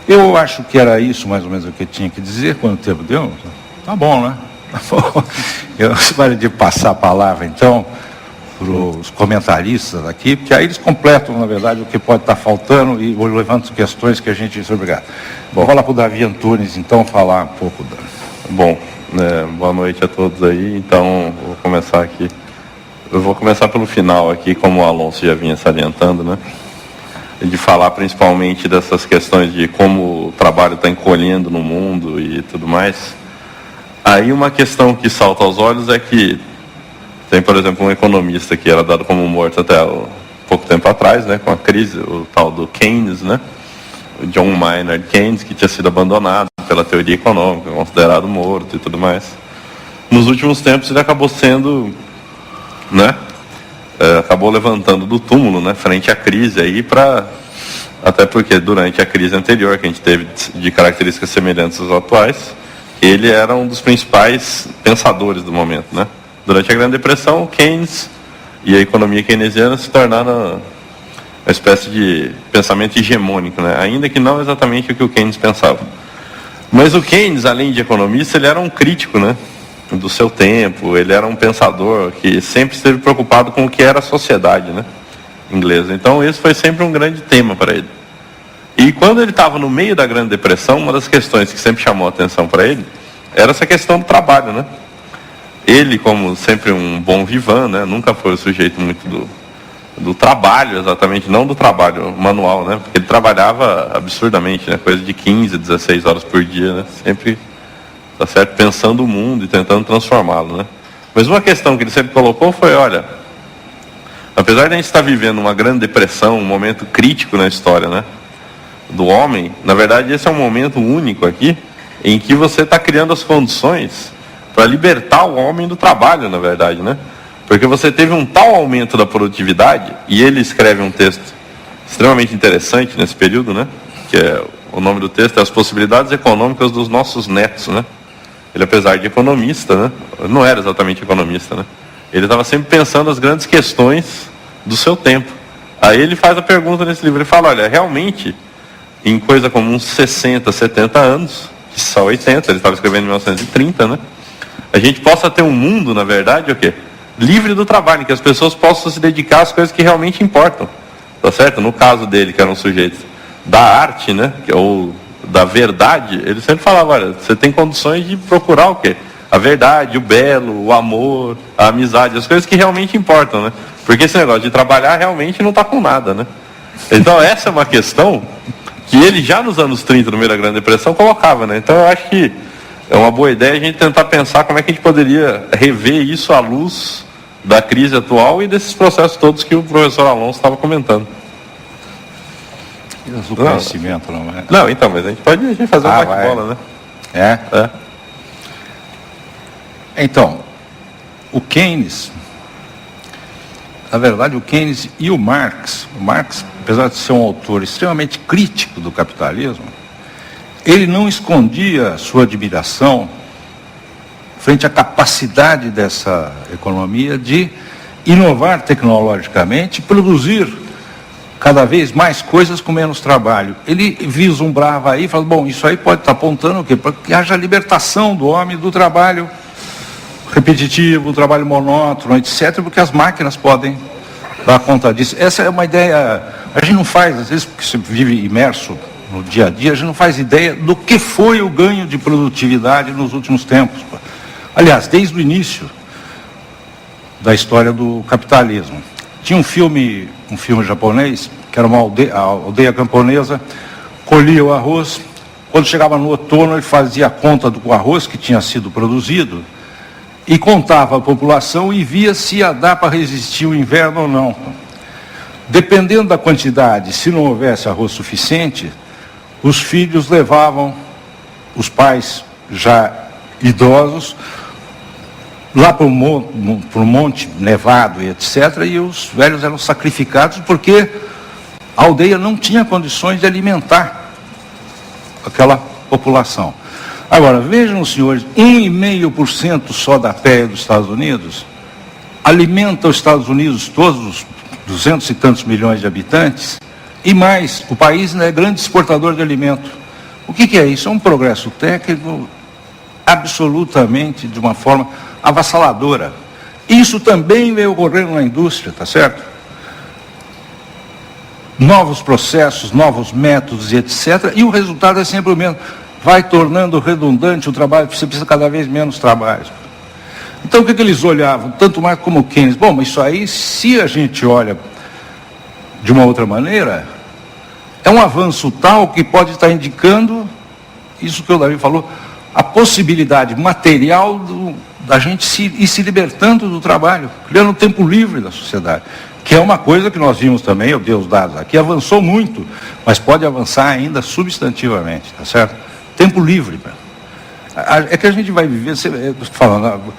Speaker 5: Eu acho que era isso mais ou menos o que eu tinha que dizer. Quanto tempo deu? Tá bom, né? Tá bom. Eu gostaria de passar a palavra, então, para os comentaristas aqui, porque aí eles completam, na verdade, o que pode estar faltando e levantam questões que a gente... Obrigado. Vou falar para o Davi Antunes, então, falar um pouco da...
Speaker 4: Bom, boa noite a todos aí. Então, vou começar aqui. Eu vou começar pelo final aqui, como o Alonso já vinha salientando, né? De falar principalmente dessas questões de como o trabalho está encolhendo no mundo e tudo mais. Aí uma questão que salta aos olhos é que tem, por exemplo, um economista que era dado como morto até pouco tempo atrás, né? Com a crise, o tal do Keynes, né? O John Maynard Keynes, que tinha sido abandonado pela teoria econômica, considerado morto e tudo mais. Nos últimos tempos ele acabou sendo... né? Acabou levantando do túmulo, né? Frente à crise aí, até porque durante a crise anterior, que a gente teve de características semelhantes às atuais, ele era um dos principais pensadores do momento, né? Durante a Grande Depressão, Keynes e a economia keynesiana se tornaram uma espécie de pensamento hegemônico, né? Ainda que não exatamente o que o Keynes pensava. Mas o Keynes, além de economista, ele era um crítico, né? Do seu tempo, ele era um pensador que sempre esteve preocupado com o que era a sociedade, né, inglesa. Então esse foi sempre um grande tema para ele. E quando ele estava no meio da Grande Depressão, uma das questões que sempre chamou a atenção para ele era essa questão do trabalho, né? Ele, como sempre um bom vivan, né, nunca foi o sujeito muito do trabalho, exatamente, não do trabalho manual, né, porque ele trabalhava absurdamente, né, coisa de 15, 16 horas por dia, né, sempre... tá certo? Pensando o mundo e tentando transformá-lo, né? Mas uma questão que ele sempre colocou foi, olha, apesar de a gente estar vivendo uma grande depressão, um momento crítico na história, né, do homem, na verdade esse é um momento único aqui, em que você está criando as condições para libertar o homem do trabalho, na verdade, né? Porque você teve um tal aumento da produtividade, e ele escreve um texto extremamente interessante nesse período, né? Que é, o nome do texto é As Possibilidades Econômicas dos Nossos Netos, né? Ele, apesar de economista, né, não era exatamente economista, né? Ele estava sempre pensando as grandes questões do seu tempo. Aí ele faz a pergunta nesse livro, ele fala, olha, realmente, em coisa como uns 60, 70 anos, que só 80, ele estava escrevendo em 1930, né? A gente possa ter um mundo, na verdade, o quê? Livre do trabalho, em que as pessoas possam se dedicar às coisas que realmente importam. Tá certo? No caso dele, que eram sujeitos da arte, né? Ou da verdade, ele sempre falava, olha, você tem condições de procurar o quê? A verdade, o belo, o amor, a amizade, as coisas que realmente importam, né? Porque esse negócio de trabalhar realmente não está com nada, né? Então essa é uma questão que ele já nos anos 30, no meio da Grande Depressão, colocava, né? Então eu acho que é uma boa ideia a gente tentar pensar como é que a gente poderia rever isso à luz da crise atual e desses processos todos que o professor Alonso estava comentando.
Speaker 5: O conhecimento, não é?
Speaker 4: Não, então, mas a gente pode fazer um bate-bola, né?
Speaker 5: É? Então, o Keynes, na verdade, o Keynes e o Marx, apesar de ser um autor extremamente crítico do capitalismo, ele não escondia sua admiração frente à capacidade dessa economia de inovar tecnologicamente, produzir cada vez mais coisas com menos trabalho. Ele vislumbrava aí, falava, bom, isso aí pode estar apontando o quê? Para que haja libertação do homem do trabalho repetitivo, do trabalho monótono, etc., porque as máquinas podem dar conta disso. Essa é uma ideia, a gente não faz, às vezes, porque você vive imerso no dia a dia, a gente não faz ideia do que foi o ganho de produtividade nos últimos tempos. Aliás, desde o início da história do capitalismo. Tinha um filme japonês, que era uma aldeia camponesa, colhia o arroz, quando chegava no outono ele fazia a conta do arroz que tinha sido produzido e contava a população e via se ia dar para resistir o inverno ou não. Dependendo da quantidade, se não houvesse arroz suficiente, os filhos levavam os pais já idosos lá para o monte nevado e etc., e os velhos eram sacrificados porque a aldeia não tinha condições de alimentar aquela população. Agora, vejam os senhores, 1,5% só da PEA dos Estados Unidos alimenta os Estados Unidos, todos os 200 e tantos milhões de habitantes, e mais, o país é grande exportador de alimento. O que é isso? É um progresso técnico absolutamente, de uma forma avassaladora. Isso também veio ocorrendo na indústria, tá certo? Novos processos, novos métodos e etc. E o resultado é sempre o mesmo. Vai tornando redundante o trabalho, você precisa cada vez menos trabalho. Então o que eles olhavam? Tanto mais como o Keynes. Bom, mas isso aí, se a gente olha de uma outra maneira, é um avanço tal que pode estar indicando, isso que o Davi falou, a possibilidade material da gente ir se libertando do trabalho, criando o tempo livre da sociedade, que é uma coisa que nós vimos também, eu dei os dados aqui, avançou muito, mas pode avançar ainda substantivamente, tá certo? Tempo livre. É que a gente vai viver, falando,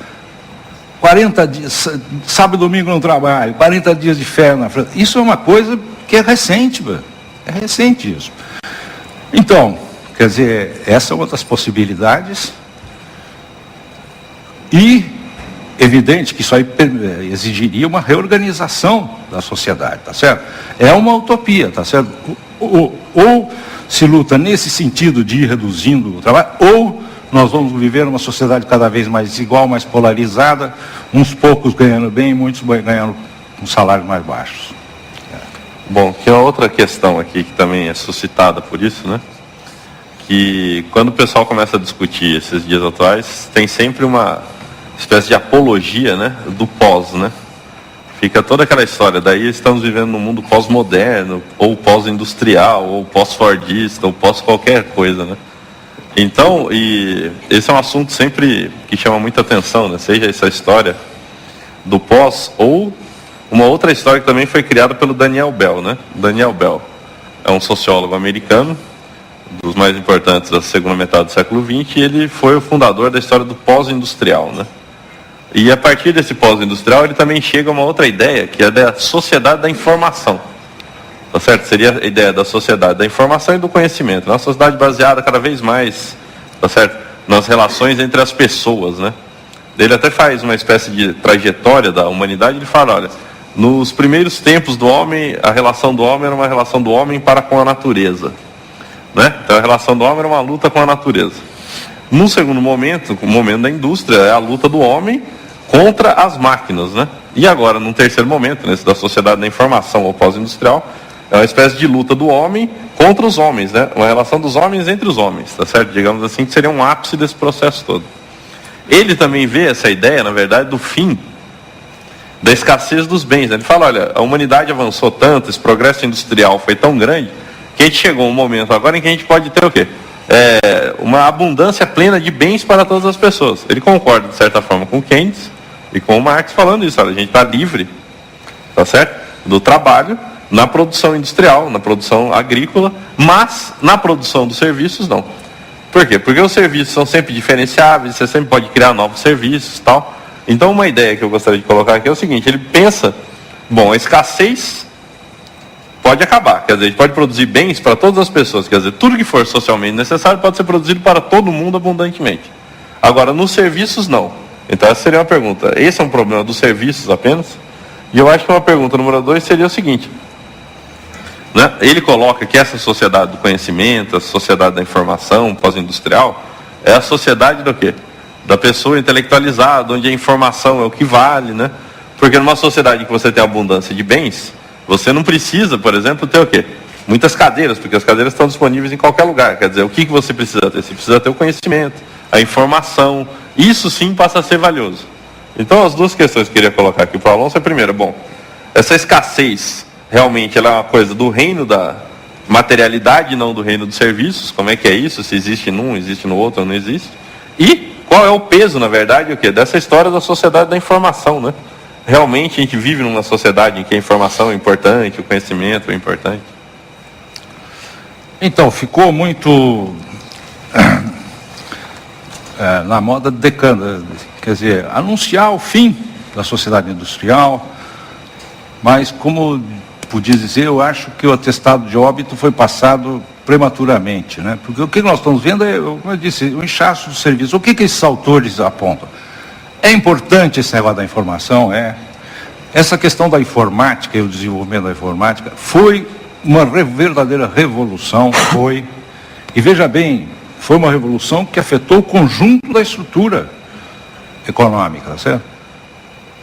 Speaker 5: 40 dias, sábado e domingo no trabalho, 40 dias de férias na França, isso é uma coisa que é recente, é recente isso. Então, quer dizer, essa é uma das possibilidades. E, evidente que isso aí exigiria uma reorganização da sociedade, tá certo? É uma utopia, tá certo? Ou se luta nesse sentido de ir reduzindo o trabalho, ou nós vamos viver uma sociedade cada vez mais desigual, mais polarizada, uns poucos ganhando bem, muitos ganhando com salários mais baixos.
Speaker 4: Bom, tem uma outra questão aqui que também é suscitada por isso, né? Que quando o pessoal começa a discutir esses dias atuais, tem sempre uma espécie de apologia, né, do pós, né? Fica toda aquela história, daí estamos vivendo num mundo pós-moderno, ou pós-industrial, ou pós-fordista, ou pós-qualquer coisa, né? Então, e esse é um assunto sempre que chama muita atenção, né? Seja essa história do pós, ou uma outra história que também foi criada pelo Daniel Bell, né? Daniel Bell é um sociólogo americano, dos mais importantes da segunda metade do século XX, e ele foi o fundador da história do pós-industrial, né? E a partir desse pós-industrial ele também chega a uma outra ideia, que é da sociedade da informação. Tá certo? Seria a ideia da sociedade da informação e do conhecimento. Uma sociedade baseada cada vez mais, tá certo, nas relações entre as pessoas, né? Ele até faz uma espécie de trajetória da humanidade, ele fala, olha, nos primeiros tempos do homem, a relação do homem era uma relação do homem para com a natureza, né? Então a relação do homem era uma luta com a natureza. No segundo momento, o momento da indústria, é a luta do homem contra as máquinas, né? E agora, num terceiro momento, nesse da sociedade da informação ou pós-industrial, é uma espécie de luta do homem contra os homens, né? Uma relação dos homens entre os homens, tá certo? Digamos assim, que seria um ápice desse processo todo. Ele também vê essa ideia, na verdade, do fim da escassez dos bens. Ele fala, olha, a humanidade avançou tanto, esse progresso industrial foi tão grande, que a gente chegou a um momento agora em que a gente pode ter o quê? Uma abundância plena de bens para todas as pessoas. Ele concorda, de certa forma, com Keynes e com Marx falando isso. Olha, a gente está livre, tá certo? Do trabalho na produção industrial, na produção agrícola, mas na produção dos serviços não. Por quê? Porque os serviços são sempre diferenciáveis, você sempre pode criar novos serviços e tal. Então uma ideia que eu gostaria de colocar aqui é o seguinte, ele pensa, bom, a escassez pode acabar, quer dizer, a gente pode produzir bens para todas as pessoas, quer dizer, tudo que for socialmente necessário pode ser produzido para todo mundo abundantemente. Agora, nos serviços não. Então essa seria uma pergunta, esse é um problema dos serviços apenas? E eu acho que uma pergunta número 2 seria o seguinte, né? Ele coloca que essa sociedade do conhecimento, a sociedade da informação pós-industrial, é a sociedade do quê? Da pessoa intelectualizada, onde a informação é o que vale, né? Porque numa sociedade em que você tem abundância de bens, você não precisa, por exemplo, ter o quê? Muitas cadeiras, porque as cadeiras estão disponíveis em qualquer lugar. Quer dizer, o que você precisa ter? Você precisa ter o conhecimento, a informação. Isso sim passa a ser valioso. Então, as duas questões que eu queria colocar aqui para o Alonso é a primeira, bom, essa escassez realmente ela é uma coisa do reino da materialidade, não do reino dos serviços. Como é que é isso? Se existe num, existe no outro, ou não existe. E qual é o peso, na verdade, o quê? Dessa história da sociedade da informação, né? Realmente a gente vive numa sociedade em que a informação é importante, o conhecimento é importante.
Speaker 5: Então, ficou muito na moda decana, quer dizer, anunciar o fim da sociedade industrial, mas como podia dizer, eu acho que o atestado de óbito foi passado prematuramente, né? Porque o que nós estamos vendo é, como eu disse, o inchaço do serviço. O que esses autores apontam? É importante esse negócio da informação, essa questão da informática e o desenvolvimento da informática foi uma verdadeira revolução, e veja bem, foi uma revolução que afetou o conjunto da estrutura econômica, tá certo?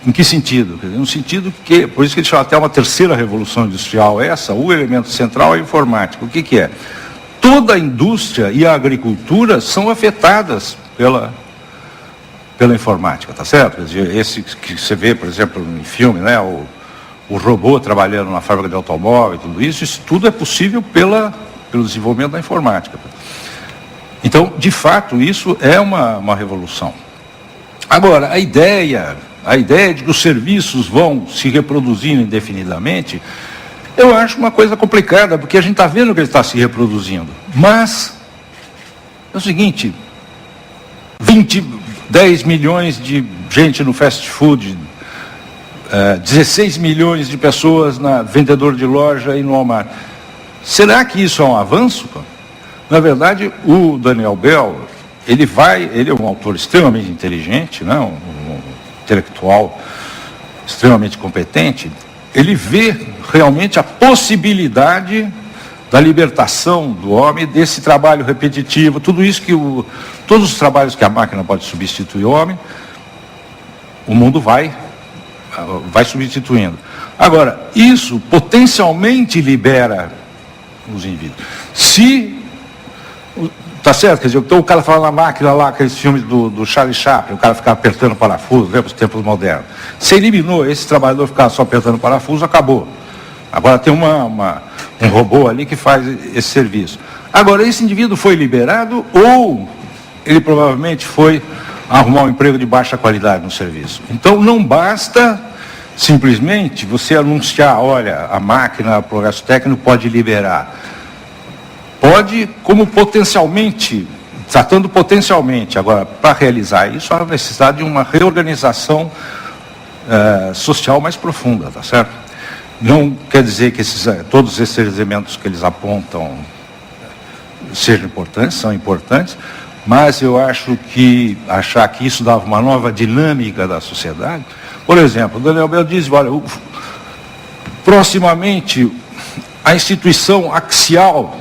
Speaker 5: Em que sentido? Quer dizer, no sentido que, por isso que eles chamam até uma terceira revolução industrial, o elemento central é a informática. O que é? Toda a indústria e a agricultura são afetadas pela informática, tá certo? Quer dizer, esse que você vê, por exemplo, em filme, né, o robô trabalhando na fábrica de automóvel, isso tudo é possível pelo desenvolvimento da informática. Então, de fato, isso é uma revolução. Agora, a ideia de que os serviços vão se reproduzindo indefinidamente, eu acho uma coisa complicada, porque a gente está vendo que ele está se reproduzindo. Mas, é o seguinte, 10 milhões de gente no fast food, 16 milhões de pessoas na vendedor de loja e no Walmart. Será que isso é um avanço? Na verdade, o Daniel Bell, ele é um autor extremamente inteligente, né? um intelectual extremamente competente, ele vê realmente a possibilidade da libertação do homem, desse trabalho repetitivo, tudo isso todos os trabalhos que a máquina pode substituir o homem, o mundo vai substituindo. Agora, isso potencialmente libera os indivíduos. Tá certo? Quer dizer, então o cara fala na máquina lá, aqueles filmes do Charlie Chaplin, o cara ficava apertando parafuso, lembra os tempos modernos. Você eliminou esse trabalhador ficar só apertando parafuso, acabou. Agora tem um robô ali que faz esse serviço. Agora, esse indivíduo foi liberado ou ele provavelmente foi arrumar um emprego de baixa qualidade no serviço? Então não basta simplesmente você anunciar, olha, a máquina, o progresso técnico pode liberar. Pode, como potencialmente, tratando potencialmente. Agora, para realizar isso, há necessidade de uma reorganização social mais profunda, tá certo? Não quer dizer que todos esses elementos que eles apontam sejam importantes, são importantes, mas eu acho que achar que isso dava uma nova dinâmica da sociedade. Por exemplo, o Daniel Bell diz, olha, proximamente a instituição axial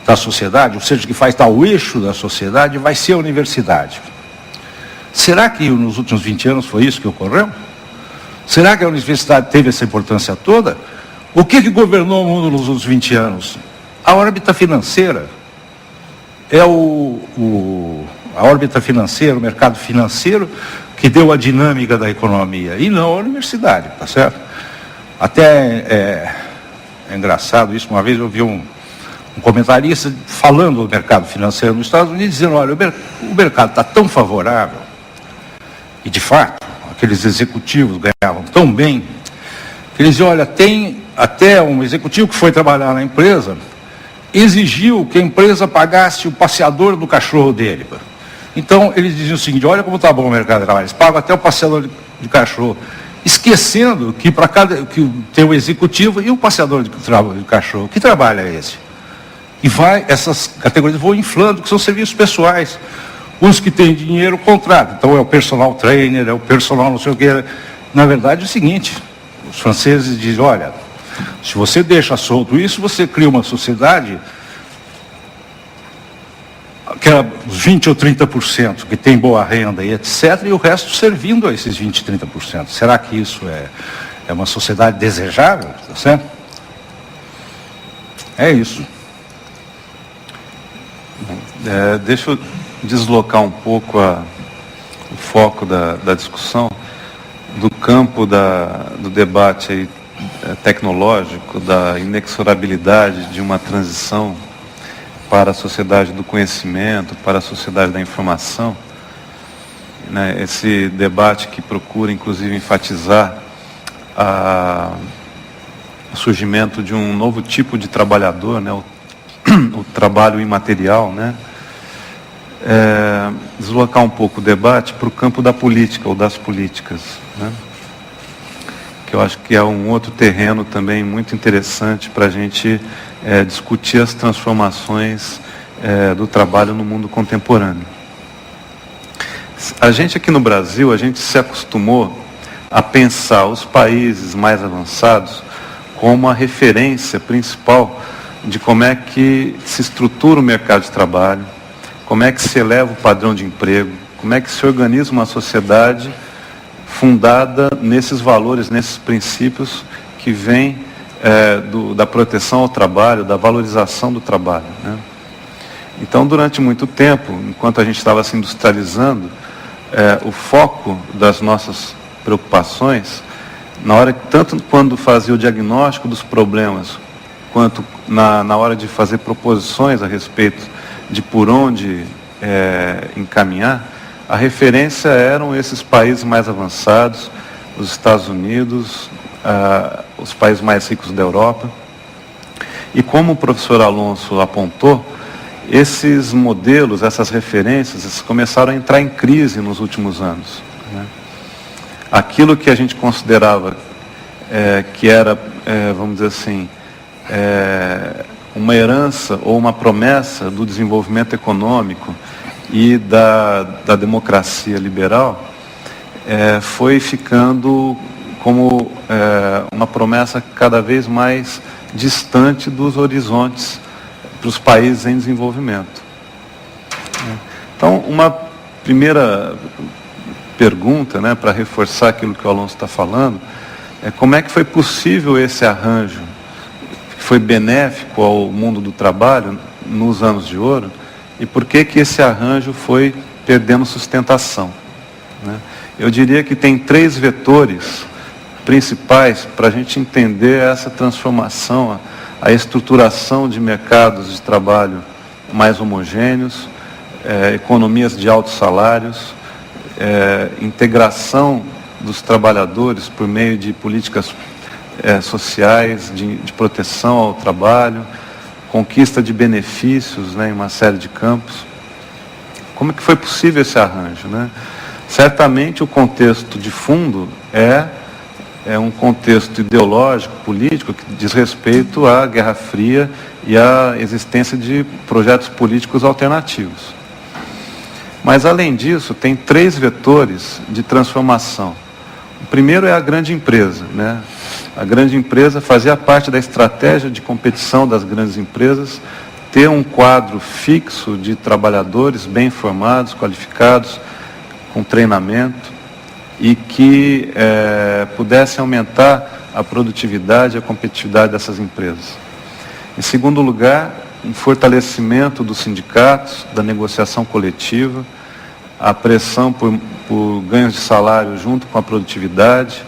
Speaker 5: da sociedade, ou seja, que faz tal eixo da sociedade, vai ser a universidade. Será que nos últimos 20 anos foi isso que ocorreu? Será que a universidade teve essa importância toda? O que governou o mundo nos últimos 20 anos? A órbita financeira. É a órbita financeira, o mercado financeiro, que deu a dinâmica da economia, e não a universidade, tá certo? Até é engraçado isso, uma vez eu vi um comentarista falando do mercado financeiro nos Estados Unidos, dizendo, olha, o mercado está tão favorável, e de fato, aqueles executivos ganhavam tão bem, que eles diziam, olha, tem até um executivo que foi trabalhar na empresa, exigiu que a empresa pagasse o passeador do cachorro dele. Então, eles diziam o seguinte, olha como está bom o mercado de trabalho, eles pagam até o passeador de cachorro, esquecendo que para cada que tem o executivo e o passeador de cachorro, que trabalho é esse? E essas categorias vão inflando, que são serviços pessoais. Os que têm dinheiro contratam. Então é o personal trainer, é o personal não sei o que. Na verdade é o seguinte, os franceses dizem, olha, se você deixa solto isso, você cria uma sociedade que é os 20 ou 30% que tem boa renda e etc., e o resto servindo a esses 20, 30%. Será que isso é uma sociedade desejável? Tá certo? É isso.
Speaker 4: Deixa eu deslocar um pouco o foco da discussão do campo do debate aí, tecnológico, da inexorabilidade de uma transição para a sociedade do conhecimento, para a sociedade da informação, né? Esse debate que procura inclusive enfatizar o surgimento de um novo tipo de trabalhador, né? O trabalho imaterial, né? Deslocar um pouco o debate para o campo da política ou das políticas, né? Que eu acho que é um outro terreno também muito interessante para a gente discutir as transformações do trabalho no mundo contemporâneo. A gente aqui no Brasil, a gente se acostumou a pensar os países mais avançados como a referência principal de como é que se estrutura o mercado de trabalho, como é que se eleva o padrão de emprego, como é que se organiza uma sociedade fundada nesses valores, nesses princípios que vêm da proteção ao trabalho, da valorização do trabalho, né? Então, durante muito tempo, enquanto a gente estava se industrializando, o foco das nossas preocupações, tanto quando fazia o diagnóstico dos problemas, quanto na hora de fazer proposições a respeito de por onde encaminhar, a referência eram esses países mais avançados, os Estados Unidos, os países mais ricos da Europa. E como o professor Alonso apontou, esses modelos, essas referências, começaram a entrar em crise nos últimos anos, né? Aquilo que a gente considerava que era, vamos dizer assim, uma herança ou uma promessa do desenvolvimento econômico e da democracia liberal, foi ficando como uma promessa cada vez mais distante dos horizontes para os países em desenvolvimento. Então, uma primeira pergunta, né, para reforçar aquilo que o Alonso está falando, é como é que foi possível esse arranjo, que foi benéfico ao mundo do trabalho nos anos de ouro, e por que esse arranjo foi perdendo sustentação, né? Eu diria que tem 3 vetores principais para a gente entender essa transformação, a estruturação de mercados de trabalho mais homogêneos, economias de altos salários, integração dos trabalhadores por meio de políticas sociais, de proteção ao trabalho, conquista de benefícios, né, em uma série de campos. Como é que foi possível esse arranjo, né? Certamente o contexto de fundo é um contexto ideológico, político, que diz respeito à Guerra Fria e à existência de projetos políticos alternativos,
Speaker 6: Mas, além disso, tem 3 vetores de transformação. O primeiro é a grande empresa, né? A grande empresa fazia parte da estratégia de competição das grandes empresas, ter um quadro fixo de trabalhadores bem formados, qualificados, com treinamento, e que pudesse aumentar a produtividade e a competitividade dessas empresas. Em segundo lugar, um fortalecimento dos sindicatos, da negociação coletiva, a pressão por ganhos de salário junto com a produtividade,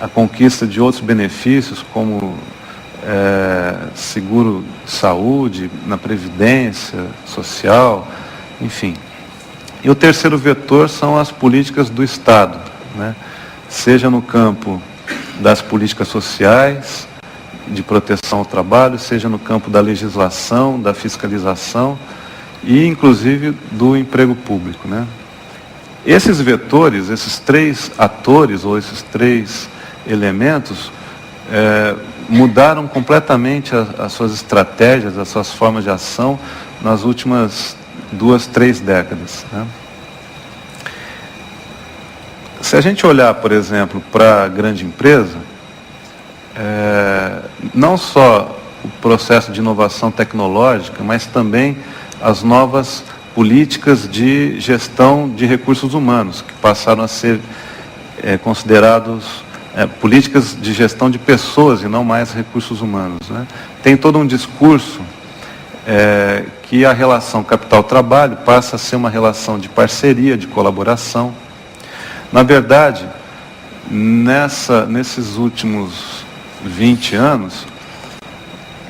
Speaker 6: a conquista de outros benefícios, como seguro de saúde, na previdência social, enfim. E o terceiro vetor são as políticas do Estado, né? Seja no campo das políticas sociais, de proteção ao trabalho, seja no campo da legislação, da fiscalização e, inclusive, do emprego público, né? Esses vetores, esses 3 atores ou esses 3 elementos mudaram completamente as suas estratégias, as suas formas de ação nas últimas 2, 3 décadas, né? Se a gente olhar, por exemplo, para a grande empresa, não só o processo de inovação tecnológica, mas também as novas políticas de gestão de recursos humanos, que passaram a ser considerados políticas de gestão de pessoas e não mais recursos humanos, né? Tem todo um discurso que a relação capital-trabalho passa a ser uma relação de parceria, de colaboração. Na verdade, nesses últimos 20 anos,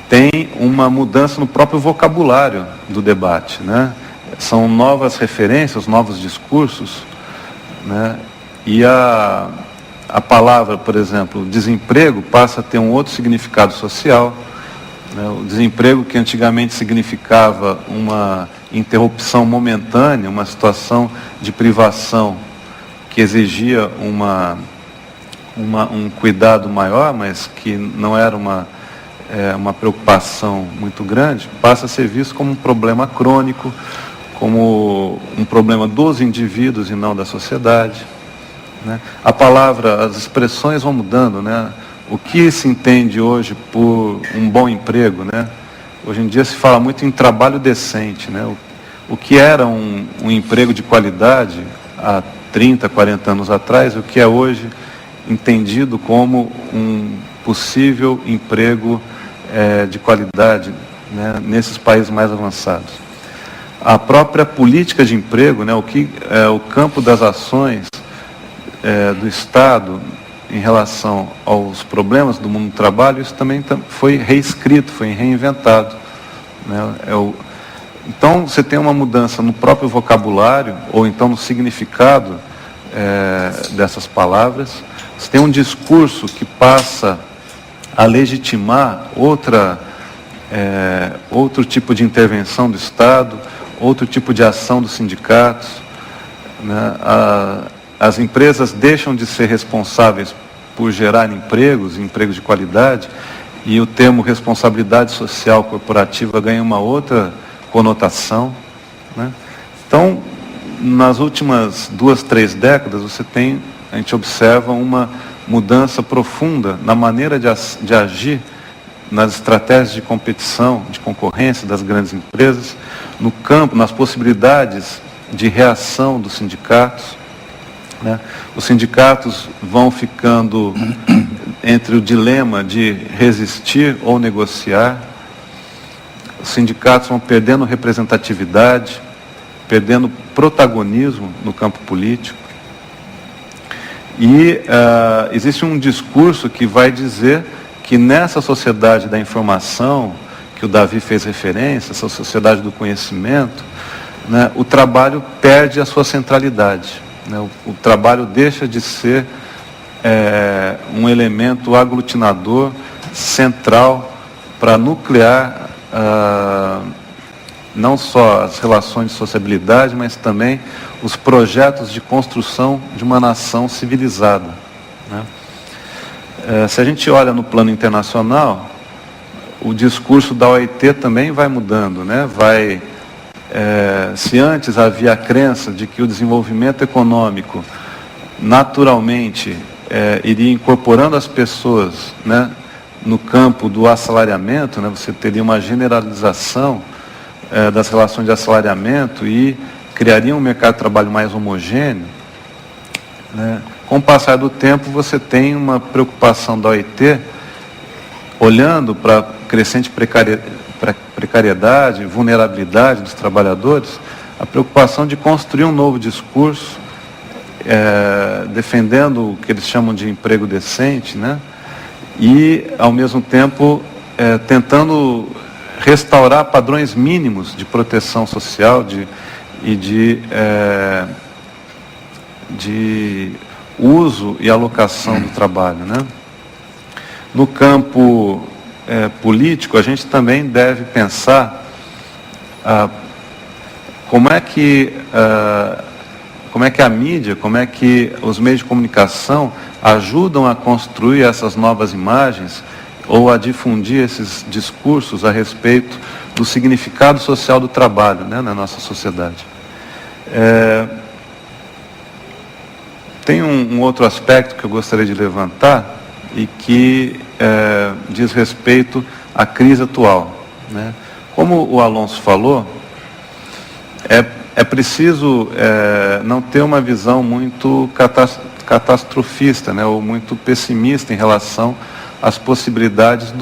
Speaker 6: tem uma mudança no próprio vocabulário do debate, né? São novas referências, novos discursos, né? E a palavra, por exemplo, desemprego passa a ter um outro significado social, né? O desemprego, que antigamente significava uma interrupção momentânea, uma situação de privação que exigia um cuidado maior, mas que não era uma preocupação muito grande, passa a ser visto como um problema crônico, como um problema dos indivíduos e não da sociedade, né? A palavra, as expressões vão mudando, né? O que se entende hoje por um bom emprego, né? Hoje em dia se fala muito em trabalho decente, né? O que era um emprego de qualidade há 30, 40 anos atrás, o que é hoje entendido como um possível emprego de qualidade, né, nesses países mais avançados. A própria política de emprego, né, o campo das ações do Estado em relação aos problemas do mundo do trabalho, isso também foi reescrito, foi reinventado, né? Então, você tem uma mudança no próprio vocabulário, ou então no significado dessas palavras. Você tem um discurso que passa a legitimar outro tipo de intervenção do Estado, outro tipo de ação dos sindicatos, né? As empresas deixam de ser responsáveis por gerar empregos de qualidade, e o termo responsabilidade social corporativa ganha uma outra conotação, né? Então, nas últimas 2, 3 décadas, a gente observa uma mudança profunda na maneira de agir, nas estratégias de competição, de concorrência das grandes empresas, no campo, nas possibilidades de reação dos sindicatos, né? Os sindicatos vão ficando entre o dilema de resistir ou negociar. Os sindicatos vão perdendo representatividade, perdendo protagonismo no campo político. E existe um discurso que vai dizer que nessa sociedade da informação, que o Davi fez referência, essa sociedade do conhecimento, né, o trabalho perde a sua centralidade, né? O trabalho deixa de ser um elemento aglutinador, central, para nuclear não só as relações de sociabilidade, mas também os projetos de construção de uma nação civilizada, né? Se a gente olha no plano internacional, o discurso da OIT também vai mudando, né? Vai Se antes havia a crença de que o desenvolvimento econômico naturalmente iria incorporando as pessoas, né, no campo do assalariamento, né, você teria uma generalização das relações de assalariamento e criaria um mercado de trabalho mais homogêneo, né? Com o passar do tempo, você tem uma preocupação da OIT, olhando para a crescente precariedade, vulnerabilidade dos trabalhadores, a preocupação de construir um novo discurso, defendendo o que eles chamam de emprego decente, né? E, ao mesmo tempo, tentando restaurar padrões mínimos de proteção social e de uso e alocação do trabalho, né? No campo político, a gente também deve pensar como é que a mídia, como é que os meios de comunicação ajudam a construir essas novas imagens ou a difundir esses discursos a respeito do significado social do trabalho, né, na nossa sociedade. Tem um outro aspecto que eu gostaria de levantar e que diz respeito à crise atual, né? Como o Alonso falou, é preciso não ter uma visão muito catastrofista, né, ou muito pessimista em relação às possibilidades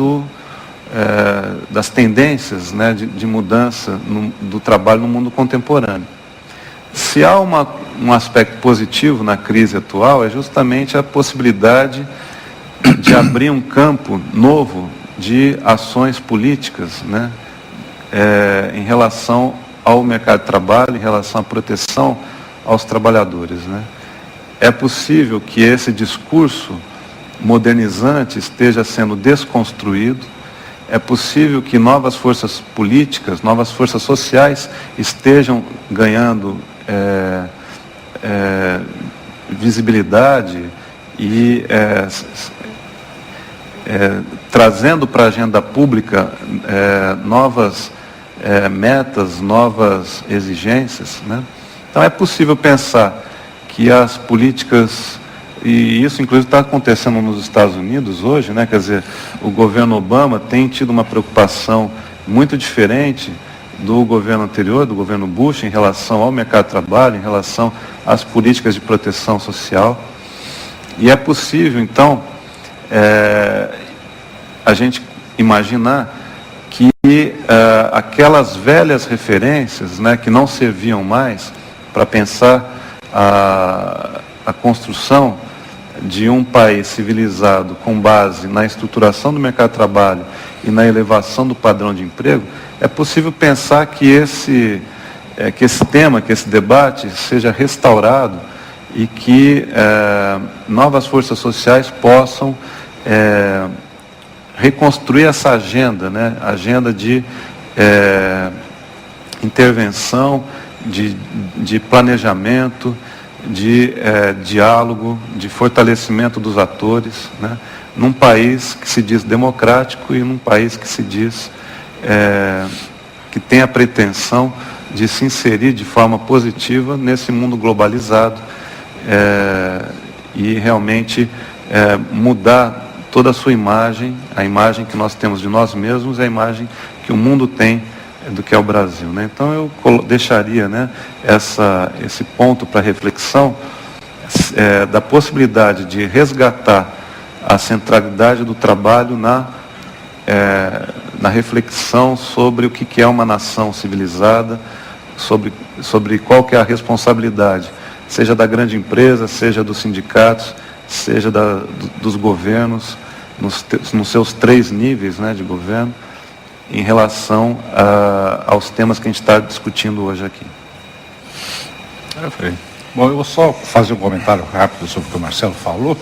Speaker 6: das tendências, né, de mudança do trabalho no mundo contemporâneo. Se há um aspecto positivo na crise atual, é justamente a possibilidade de abrir um campo novo de ações políticas, né, em relação ao mercado de trabalho, em relação à proteção aos trabalhadores, né. É possível que esse discurso modernizante esteja sendo desconstruído, é possível que novas forças políticas, novas forças sociais estejam ganhando visibilidade e trazendo para a agenda pública novas metas, novas exigências, né? Então é possível pensar que as políticas, e isso inclusive está acontecendo nos Estados Unidos hoje, né? Quer dizer, o governo Obama tem tido uma preocupação muito diferente do governo anterior, do governo Bush, em relação ao mercado de trabalho, em relação às políticas de proteção social. E é possível, então, a gente imaginar que aquelas velhas referências, né, que não serviam mais para pensar a construção de um país civilizado com base na estruturação do mercado de trabalho e na elevação do padrão de emprego, é possível pensar que esse tema, que esse debate seja restaurado e que novas forças sociais possam reconstruir essa agenda, né? Agenda de intervenção, de planejamento, de diálogo, de fortalecimento dos atores, né? Num país que se diz democrático e num país que se diz que tem a pretensão de se inserir de forma positiva nesse mundo globalizado e realmente mudar toda a sua imagem, a imagem que nós temos de nós mesmos, a imagem que o mundo tem do que é o Brasil, né? Então eu deixaria, né, esse ponto para reflexão da possibilidade de resgatar a centralidade do trabalho na reflexão sobre o que é uma nação civilizada, sobre qual que é a responsabilidade, seja da grande empresa, seja dos sindicatos, seja dos governos, nos seus 3 níveis, né, de governo, em relação aos temas que a gente está discutindo hoje aqui.
Speaker 5: Bom, eu vou só fazer um comentário rápido sobre o que o Marcelo falou,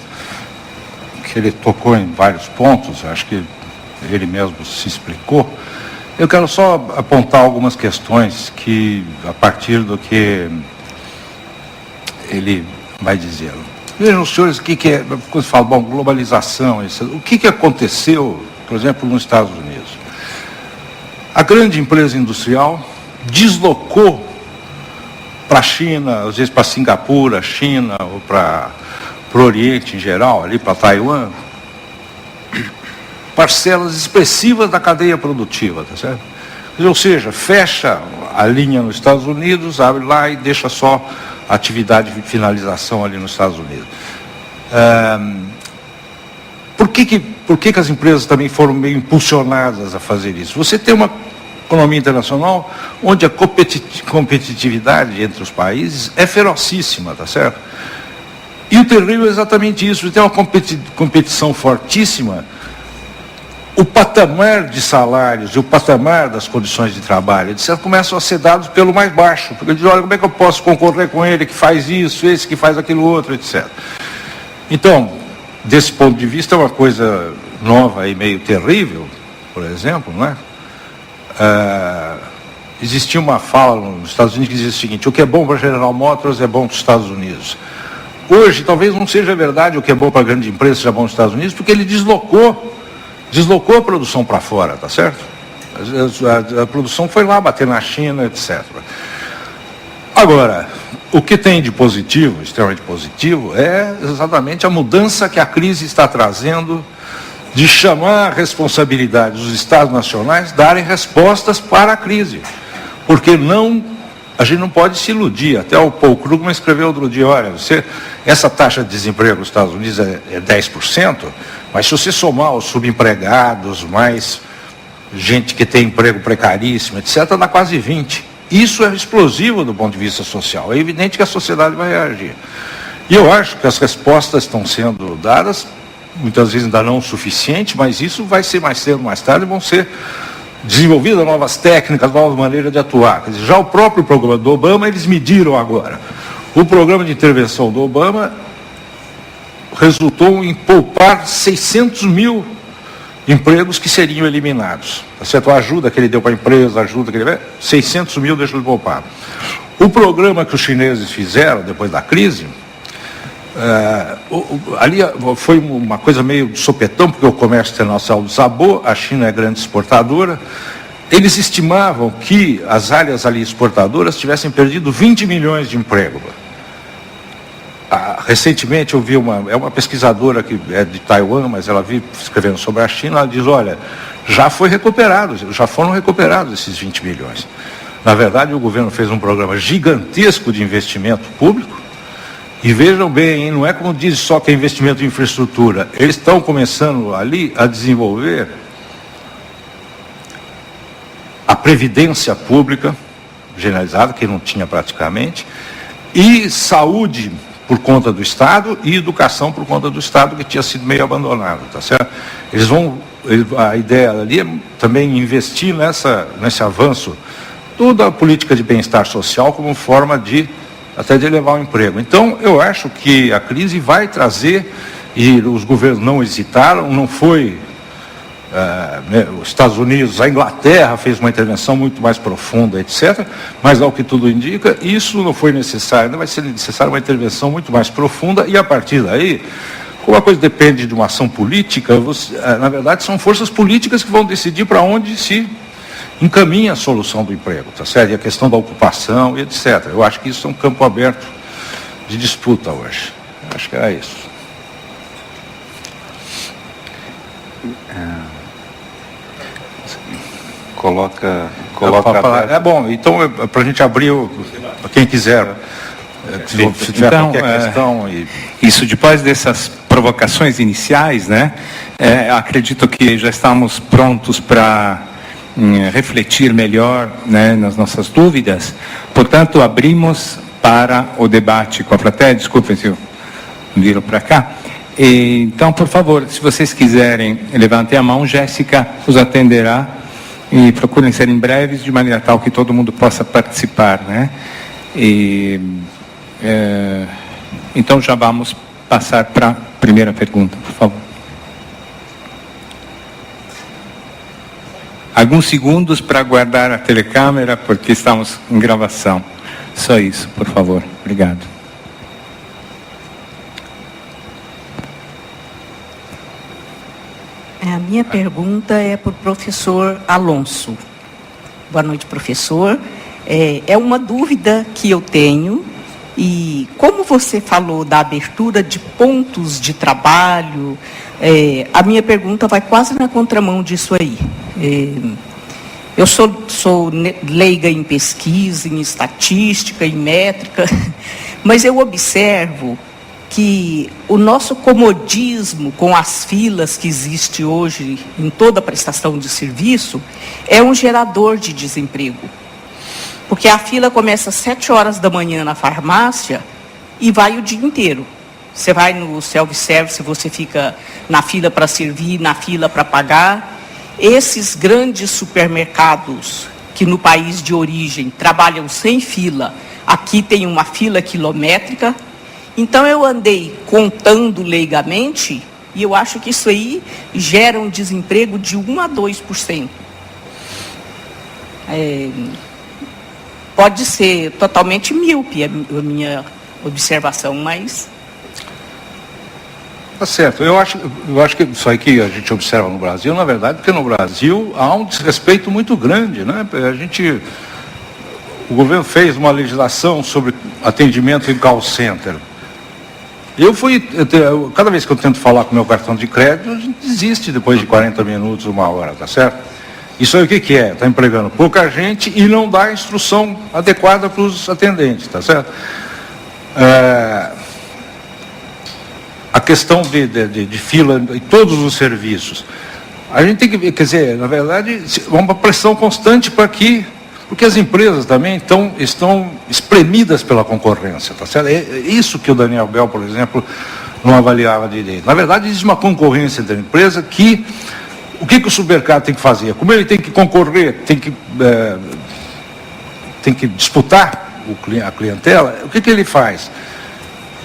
Speaker 5: que ele tocou em vários pontos, acho que ele mesmo se explicou. Eu quero só apontar algumas questões que, a partir do que ele vai dizer. Vejam, os senhores, o que é, quando se fala, bom, globalização, o que aconteceu, por exemplo, nos Estados Unidos? A grande empresa industrial deslocou para a China, às vezes para Singapura, China, ou para o Oriente em geral, ali para Taiwan, parcelas expressivas da cadeia produtiva, tá certo? Ou seja, fecha a linha nos Estados Unidos, abre lá e deixa só a atividade de finalização ali nos Estados Unidos. Por que as empresas também foram meio impulsionadas a fazer isso? Você tem uma economia internacional onde a competitividade entre os países é ferocíssima, tá certo? E o terrível é exatamente isso, você tem uma competição fortíssima, o patamar de salários e o patamar das condições de trabalho, etc., começam a ser dados pelo mais baixo, porque ele diz, olha, como é que eu posso concorrer com ele que faz isso, esse que faz aquilo outro, etc. Então, desse ponto de vista, é uma coisa nova e meio terrível, por exemplo, não é? Existia uma fala nos Estados Unidos que dizia o seguinte, o que é bom para a General Motors é bom para os Estados Unidos. Hoje, talvez não seja verdade o que é bom para a grande empresa seja bom para os Estados Unidos, porque ele deslocou a produção para fora, tá certo? A produção foi lá bater na China, etc. Agora, o que tem de positivo, extremamente positivo, é exatamente a mudança que a crise está trazendo de chamar a responsabilidade dos Estados nacionais darem respostas para a crise. Porque a gente não pode se iludir. Até o Paul Krugman escreveu outro dia, olha, essa taxa de desemprego nos Estados Unidos é 10%, mas se você somar os subempregados, mais gente que tem emprego precaríssimo, etc., dá quase 20%. Isso é explosivo do ponto de vista social. É evidente que a sociedade vai reagir. E eu acho que as respostas estão sendo dadas, muitas vezes ainda não o suficiente, mas isso vai ser mais cedo ou mais tarde, vão ser desenvolvidas novas técnicas, novas maneiras de atuar. Quer dizer, já o próprio programa do Obama, eles mediram agora. O programa de intervenção do Obama resultou em poupar 600 mil empregos que seriam eliminados. Tá certo? A ajuda que ele deu para a empresa, a ajuda que ele deu, 600 mil deixou de poupar. O programa que os chineses fizeram depois da crise, ali foi uma coisa meio de sopetão, porque o comércio internacional desabou, a China é grande exportadora. Eles estimavam que as áreas ali exportadoras tivessem perdido 20 milhões de empregos. Recentemente eu vi uma pesquisadora que é de Taiwan, mas ela vive escrevendo sobre a China, ela diz, olha, já foram recuperados esses 20 milhões. Na verdade, o governo fez um programa gigantesco de investimento público, e vejam bem, hein, não é como diz só que é investimento em infraestrutura, eles estão começando ali a desenvolver a previdência pública generalizada, que não tinha praticamente, e saúde por conta do Estado e educação por conta do Estado, que tinha sido meio abandonado, tá certo? A ideia ali é também investir nesse avanço, toda a política de bem-estar social como forma até de elevar o emprego. Então, eu acho que a crise vai trazer, e os governos não hesitaram, não foi os Estados Unidos, a Inglaterra fez uma intervenção muito mais profunda, etc., mas ao que tudo indica, isso não foi necessário, ainda vai ser necessária uma intervenção muito mais profunda, e a partir daí, como a coisa depende de uma ação política, na verdade são forças políticas que vão decidir para onde se encaminha a solução do emprego, tá certo? E a questão da ocupação, e etc. Eu acho que isso é um campo aberto de disputa hoje. Acho que era isso.
Speaker 6: Coloca
Speaker 5: é bom, então para a gente abrir para quem quiser, se tiver
Speaker 2: então,
Speaker 5: qualquer questão.
Speaker 2: Isso, depois dessas provocações iniciais, né, acredito que já estamos prontos para refletir melhor, né, nas nossas dúvidas. Portanto, abrimos para o debate com a plateia. Desculpem se eu viro para cá. Então, por favor, se vocês quiserem, levantem a mão, Jéssica os atenderá. E procurem serem breves, de maneira tal que todo mundo possa participar, né? Então já vamos passar para a primeira pergunta, por favor. Alguns segundos para guardar a telecâmera, porque estamos em gravação. Só isso, por favor. Obrigado.
Speaker 7: A minha pergunta é para o professor Alonso. Boa noite, professor. É uma dúvida que eu tenho, e como você falou da abertura de pontos de trabalho, a minha pergunta vai quase na contramão disso aí. Eu sou leiga em pesquisa, em estatística, em métrica, mas eu observo que o nosso comodismo com as filas que existe hoje em toda a prestação de serviço é um gerador de desemprego. Porque a fila começa às 7 horas da manhã na farmácia e vai o dia inteiro. Você vai no self-service, você fica na fila para servir, na fila para pagar. Esses grandes supermercados que no país de origem trabalham sem fila, aqui tem uma fila quilométrica. Então eu andei contando leigamente e eu acho que isso aí gera um desemprego de 1 a 2%. Pode ser totalmente míope a minha observação, mas...
Speaker 5: Tá certo. Eu acho que isso aí que a gente observa no Brasil, na verdade, porque no Brasil há um desrespeito muito grande, né? O governo fez uma legislação sobre atendimento em call center. Cada vez que eu tento falar com meu cartão de crédito, a gente desiste depois de 40 minutos, 1 hora, tá certo? Isso aí o que é? Está empregando pouca gente e não dá instrução adequada para os atendentes, tá certo? A questão de fila em todos os serviços. A gente tem que, quer dizer, na verdade, uma pressão constante porque as empresas também estão espremidas pela concorrência, tá certo? É isso que o Daniel Bell, por exemplo, não avaliava direito. Na verdade, existe uma concorrência entre a empresa que... O que o supermercado tem que fazer? Como ele tem que concorrer, tem que disputar a clientela, o que ele faz?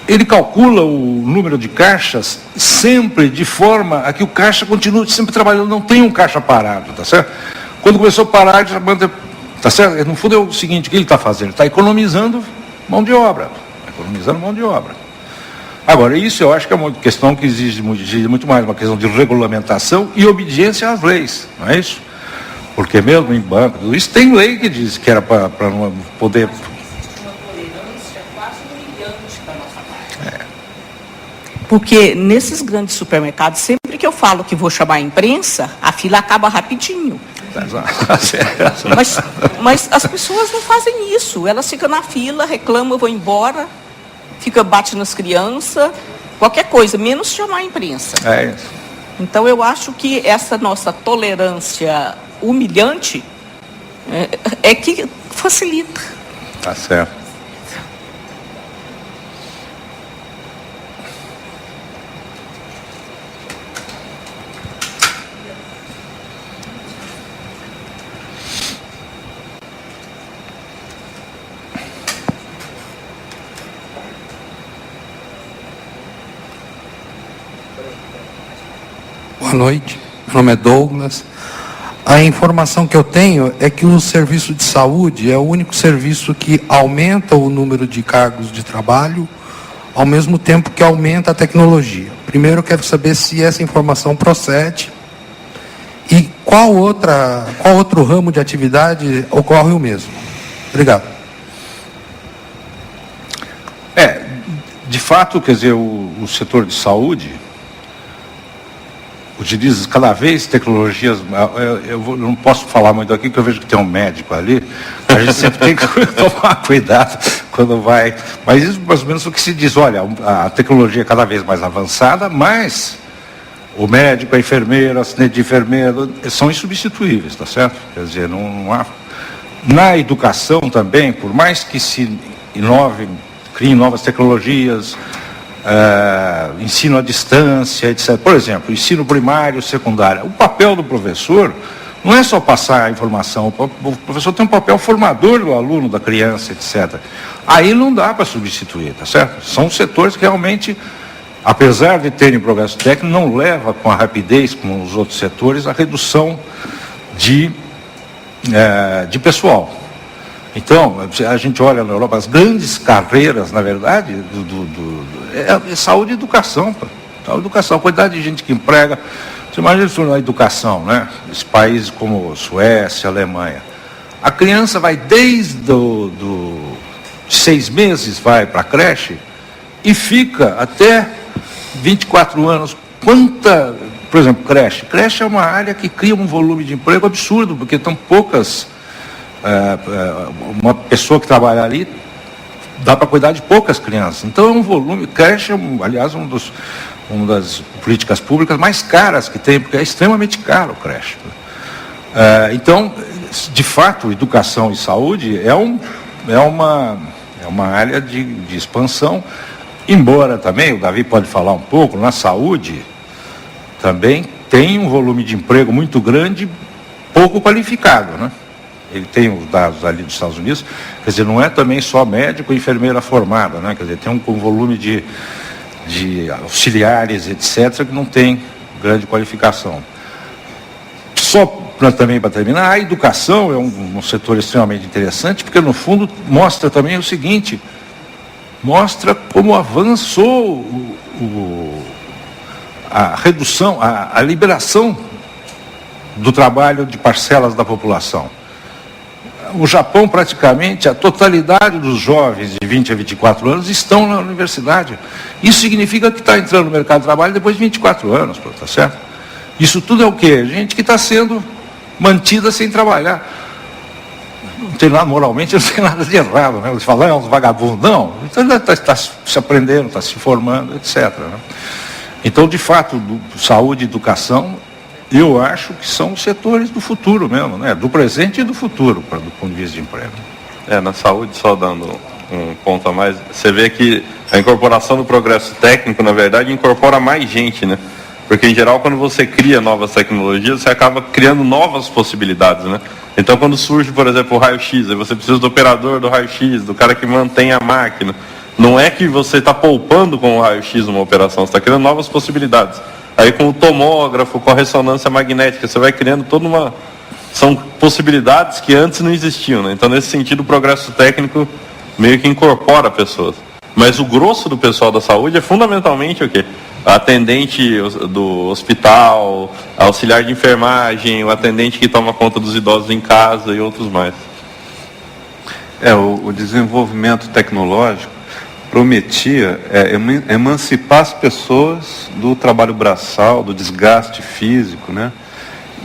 Speaker 5: Ele calcula o número de caixas sempre de forma a que o caixa continue sempre trabalhando, não tem um caixa parado, tá certo? Quando começou a parar, ele já manda... Tá certo? No fundo é o seguinte, o que ele está fazendo? Ele está economizando mão de obra. Agora, isso eu acho que é uma questão que exige muito mais, uma questão de regulamentação e obediência às leis, não é isso? Porque mesmo em banco, tudo isso tem lei que diz que era para não poder...
Speaker 7: Uma tolerância quase humilhante da nossa parte. Porque nesses grandes supermercados, sempre que eu falo que vou chamar a imprensa, a fila acaba rapidinho. Mas as pessoas não fazem isso. Elas ficam na fila, reclamam, vão embora, bate nas crianças, qualquer coisa, menos chamar a imprensa. Então eu acho que essa nossa tolerância humilhante é que facilita.
Speaker 5: Tá certo.
Speaker 8: Boa noite, meu nome é Douglas. A informação que eu tenho é que o serviço de saúde é o único serviço que aumenta o número de cargos de trabalho, ao mesmo tempo que aumenta a tecnologia. Primeiro eu quero saber se essa informação procede e qual outro ramo de atividade ocorre o mesmo. Obrigado.
Speaker 5: De fato, quer dizer, o setor de saúde utiliza cada vez tecnologias. Eu não posso falar muito aqui, porque eu vejo que tem um médico ali. A gente sempre tem que tomar cuidado quando vai. Mas isso mais ou menos o que se diz. Olha, a tecnologia é cada vez mais avançada, mas o médico, a enfermeira, o assistente de enfermeiro são insubstituíveis, tá certo? Quer dizer, não há... Na educação também, por mais que se inove, criem novas tecnologias, ensino à distância, etc. Por exemplo, ensino primário, secundário. O papel do professor não é só passar a informação, o professor tem um papel formador do aluno, da criança, etc. Aí não dá para substituir, tá certo? São setores que realmente, apesar de terem progresso técnico, não leva com a rapidez, como os outros setores, a redução de pessoal. Então, a gente olha na Europa, as grandes carreiras, na verdade, é saúde e educação. Saúde e educação, a quantidade de gente que emprega. Você imagina isso na educação, né? Esses países como Suécia, Alemanha. A criança vai desde 6 meses, vai para a creche e fica até 24 anos. Por exemplo, creche. Creche é uma área que cria um volume de emprego absurdo, porque estão poucas... uma pessoa que trabalha ali dá para cuidar de poucas crianças. Então é um volume... Creche é, aliás, uma das políticas públicas mais caras que tem, porque é extremamente caro o creche. Então, de fato, educação e saúde é uma área de expansão, embora também, o Davi pode falar um pouco, na saúde também tem um volume de emprego muito grande, pouco qualificado, né? Ele tem os dados ali dos Estados Unidos, quer dizer, não é também só médico e enfermeira formada, né? Quer dizer, tem um volume de auxiliares, etc., que não tem grande qualificação. Também para terminar, a educação é um setor extremamente interessante, porque no fundo mostra também o seguinte, mostra como avançou a redução, a liberação do trabalho de parcelas da população. O Japão, praticamente, a totalidade dos jovens de 20 a 24 anos estão na universidade. Isso significa que está entrando no mercado de trabalho depois de 24 anos, tá certo? Isso tudo é o quê? Gente que está sendo mantida sem trabalhar. Não tem nada, moralmente, não tem nada de errado, né? Eles falam, é uns vagabundos. Não, então ele está se aprendendo, está se formando, etc. Né? Então, de fato, saúde e educação, eu acho que são os setores do futuro mesmo, né? Do presente e do futuro, do ponto de vista de emprego.
Speaker 4: Na saúde, só dando um ponto a mais, você vê que a incorporação do progresso técnico, na verdade, incorpora mais gente, né? Porque, em geral, quando você cria novas tecnologias, você acaba criando novas possibilidades, né? Então, quando surge, por exemplo, o raio-x, aí você precisa do operador do raio-x, do cara que mantém a máquina. Não é que você está poupando com o raio-x uma operação, você está criando novas possibilidades. Aí, com o tomógrafo, com a ressonância magnética, você vai criando toda uma... São possibilidades que antes não existiam, né? Então, nesse sentido, o progresso técnico meio que incorpora pessoas. Mas o grosso do pessoal da saúde é fundamentalmente o quê? Atendente do hospital, auxiliar de enfermagem, o atendente que toma conta dos idosos em casa e outros mais.
Speaker 6: O desenvolvimento tecnológico prometia emancipar as pessoas do trabalho braçal, do desgaste físico, né?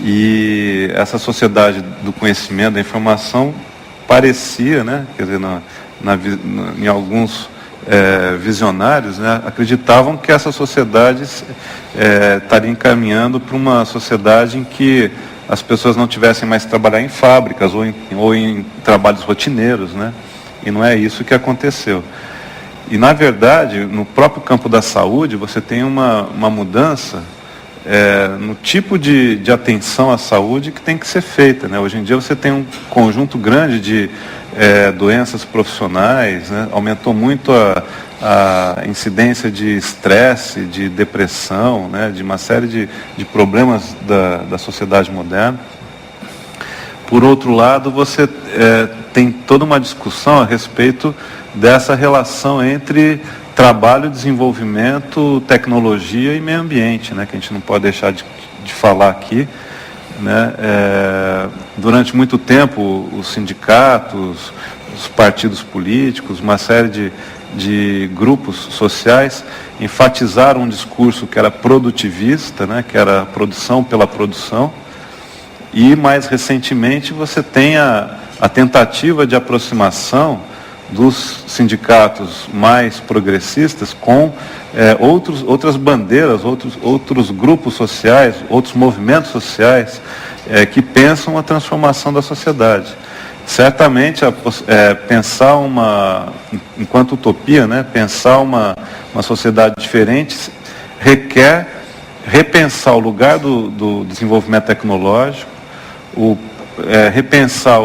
Speaker 6: E essa sociedade do conhecimento, da informação, parecia, né? Quer dizer, em alguns visionários, né, acreditavam que essa sociedade estaria encaminhando para uma sociedade em que as pessoas não tivessem mais que trabalhar em fábricas ou em trabalhos rotineiros, né? E não é isso que aconteceu. E, na verdade, no próprio campo da saúde, você tem uma mudança no tipo de atenção à saúde que tem que ser feita, né? Hoje em dia você tem um conjunto grande de doenças profissionais, né? Aumentou muito a incidência de estresse, de depressão, né? De uma série de problemas da sociedade moderna. Por outro lado, você tem toda uma discussão a respeito dessa relação entre trabalho, desenvolvimento, tecnologia e meio ambiente, né? Que a gente não pode deixar de falar aqui. Né? Durante muito tempo, os sindicatos, os partidos políticos, uma série de grupos sociais enfatizaram um discurso que era produtivista, né? Que era produção pela produção, e mais recentemente você tem a tentativa de aproximação dos sindicatos mais progressistas com outras bandeiras, outros grupos sociais, outros movimentos sociais que pensam a transformação da sociedade. Certamente, pensar enquanto utopia, né, pensar uma sociedade diferente requer repensar o lugar do desenvolvimento tecnológico, repensar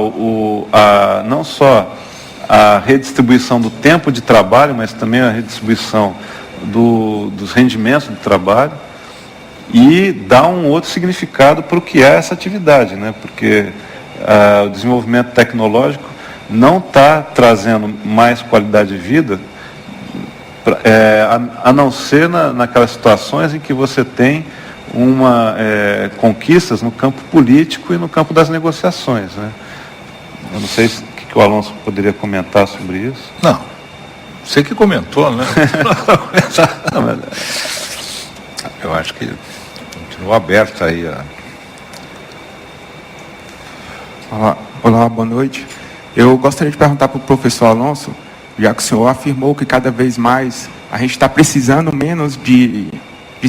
Speaker 6: não só a redistribuição do tempo de trabalho, mas também a redistribuição dos rendimentos do trabalho, e dar um outro significado para o que é essa atividade, né? Porque o desenvolvimento tecnológico não está trazendo mais qualidade de vida, a não ser naquelas situações em que você tem conquistas no campo político e no campo das negociações, né? Eu não sei o que o Alonso poderia comentar sobre isso.
Speaker 5: Não, você que comentou, né?
Speaker 6: Não, mas...
Speaker 5: Eu acho que continua aberta aí
Speaker 9: Olá, boa noite. Eu gostaria de perguntar para o professor Alonso, já que o senhor afirmou que cada vez mais a gente está precisando menos de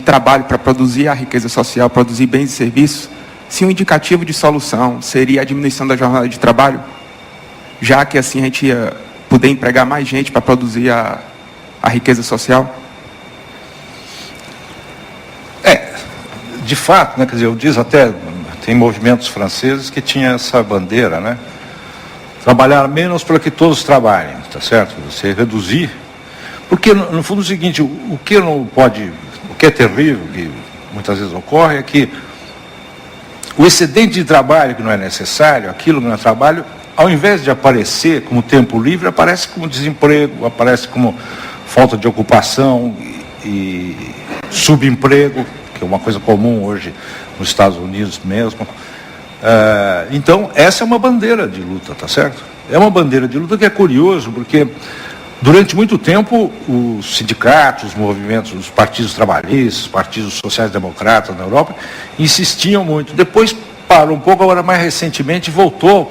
Speaker 9: trabalho para produzir a riqueza social, produzir bens e serviços, se um indicativo de solução seria a diminuição da jornada de trabalho, já que assim a gente ia poder empregar mais gente para produzir a riqueza social?
Speaker 5: De fato, né, quer dizer, eu diz até, tem movimentos franceses que tinham essa bandeira, né? Trabalhar menos para que todos trabalhem, tá certo? Você reduzir, porque no fundo é o seguinte, o que é terrível, que muitas vezes ocorre, é que o excedente de trabalho que não é necessário, aquilo que não é trabalho, ao invés de aparecer como tempo livre, aparece como desemprego, aparece como falta de ocupação e subemprego, que é uma coisa comum hoje nos Estados Unidos mesmo. Então, essa é uma bandeira de luta, tá certo? É uma bandeira de luta que é curioso, porque durante muito tempo os sindicatos, os movimentos, os partidos trabalhistas, os partidos sociais-democratas na Europa insistiam muito. Depois parou um pouco, agora mais recentemente voltou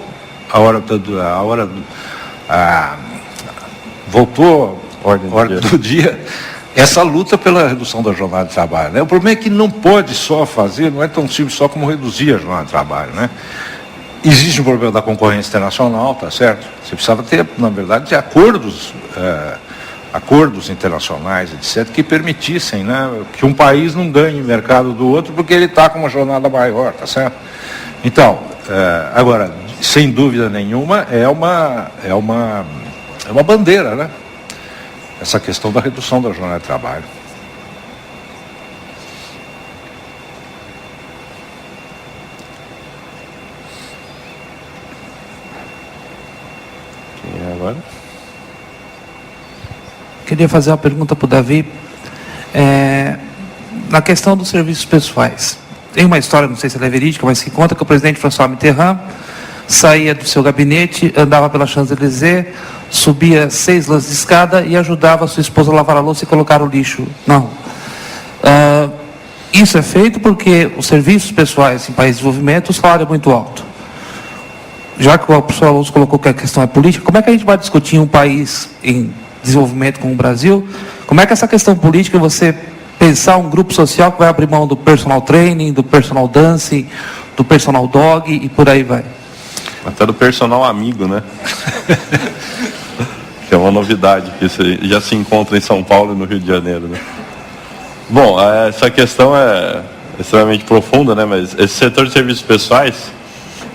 Speaker 5: voltou a ordem do dia. Essa luta pela redução da jornada de trabalho, né? O problema é que não pode só fazer, não é tão simples só como reduzir a jornada de trabalho, né? Existe o problema da concorrência internacional, tá certo? Você precisava ter, na verdade, acordos internacionais, etc., que permitissem, né, que um país não ganhe o mercado do outro porque ele está com uma jornada maior, tá certo? Então, agora, sem dúvida nenhuma, é uma bandeira, né? Essa questão da redução da jornada de trabalho.
Speaker 4: Quem é agora?
Speaker 10: Queria fazer uma pergunta para o Davi. Na questão dos serviços pessoais. Tem uma história, não sei se ela é verídica, mas que conta que o presidente François Mitterrand saía do seu gabinete, andava pela Champs-Élysées, subia 6 lances de escada e ajudava a sua esposa a lavar a louça e colocar o lixo na rua. Isso é feito porque os serviços pessoais em países de desenvolvimento, o salário é muito alto. Já que o professor Alonso colocou que a questão é política, como é que a gente vai discutir um país em desenvolvimento como o Brasil? Como é que essa questão política, você pensar um grupo social que vai abrir mão do personal training, do personal dancing, do personal dog e por aí vai?
Speaker 4: Até do personal amigo, né? Que é uma novidade, que você já se encontra em São Paulo e no Rio de Janeiro, né? Bom, essa questão é extremamente profunda, né? Mas esse setor de serviços pessoais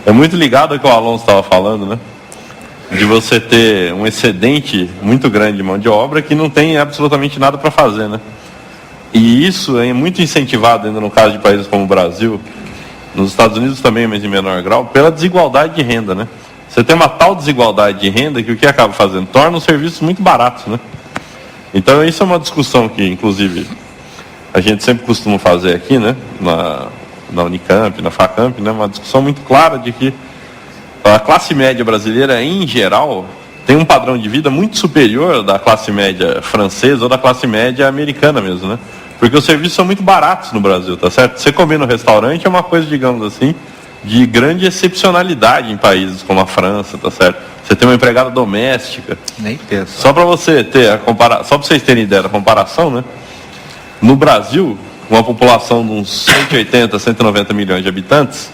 Speaker 4: é muito ligado ao que o Alonso estava falando, né? De você ter um excedente muito grande de mão de obra que não tem absolutamente nada para fazer, né? E isso é muito incentivado ainda no caso de países como o Brasil, nos Estados Unidos também, mas em menor grau, pela desigualdade de renda, né? Você tem uma tal desigualdade de renda que o que acaba fazendo? Torna os serviços muito baratos, né? Então isso é uma discussão que, inclusive, a gente sempre costuma fazer aqui, né? Na Unicamp, na Facamp, né? Uma discussão muito clara de que a classe média brasileira, em geral, tem um padrão de vida muito superior da classe média francesa ou da classe média americana mesmo, né? Porque os serviços são muito baratos no Brasil, tá certo? Você comer no restaurante é uma coisa, digamos assim, de grande excepcionalidade em países como a França, tá certo? Você tem uma empregada doméstica.
Speaker 5: Nem pensa.
Speaker 4: Só para você ter só para vocês terem ideia da comparação, né? No Brasil, com uma população de uns 180, 190 milhões de habitantes,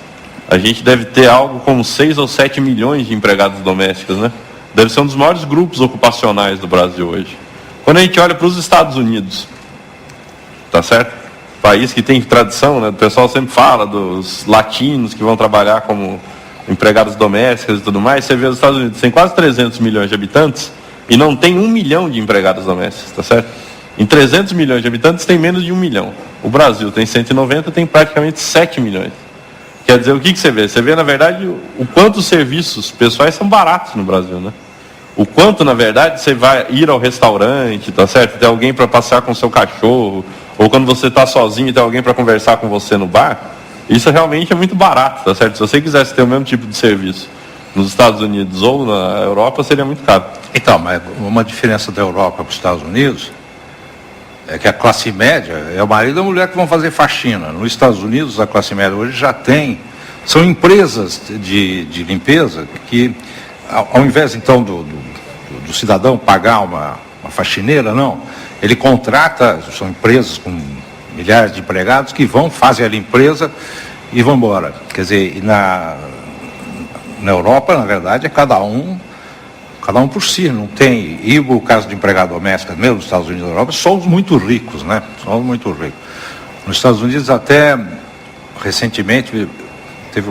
Speaker 4: a gente deve ter algo como 6 ou 7 milhões de empregadas domésticas, né? Deve ser um dos maiores grupos ocupacionais do Brasil hoje. Quando a gente olha para os Estados Unidos, tá certo? País que tem tradição, né? O pessoal sempre fala dos latinos que vão trabalhar como empregadas domésticas e tudo mais. Você vê os Estados Unidos, tem quase 300 milhões de habitantes e não tem 1 milhão de empregadas domésticas, tá certo? Em 300 milhões de habitantes tem menos de 1 milhão. O Brasil tem 190, tem praticamente 7 milhões. Quer dizer, o que você vê? Você vê, na verdade, o quanto os serviços pessoais são baratos no Brasil, né? O quanto, na verdade, você vai ir ao restaurante, tá certo? Ter alguém para passear com o seu cachorro, ou quando você está sozinho e tem alguém para conversar com você no bar, isso realmente é muito barato, tá certo? Se você quisesse ter o mesmo tipo de serviço nos Estados Unidos ou na Europa seria muito caro.
Speaker 5: Então, mas uma diferença da Europa para os Estados Unidos é que a classe média é o marido e a mulher que vão fazer faxina. Nos Estados Unidos, a classe média hoje já tem, são empresas de limpeza que, ao invés então do cidadão pagar uma faxineira, não, ele contrata, são empresas com milhares de empregados que vão, fazem a limpeza e vão embora. Quer dizer, na Europa, na verdade, é cada um por si, não tem. E o caso de empregado doméstico, mesmo nos Estados Unidos e na Europa, só os muito ricos, né? Só os muito ricos. Nos Estados Unidos, até recentemente, teve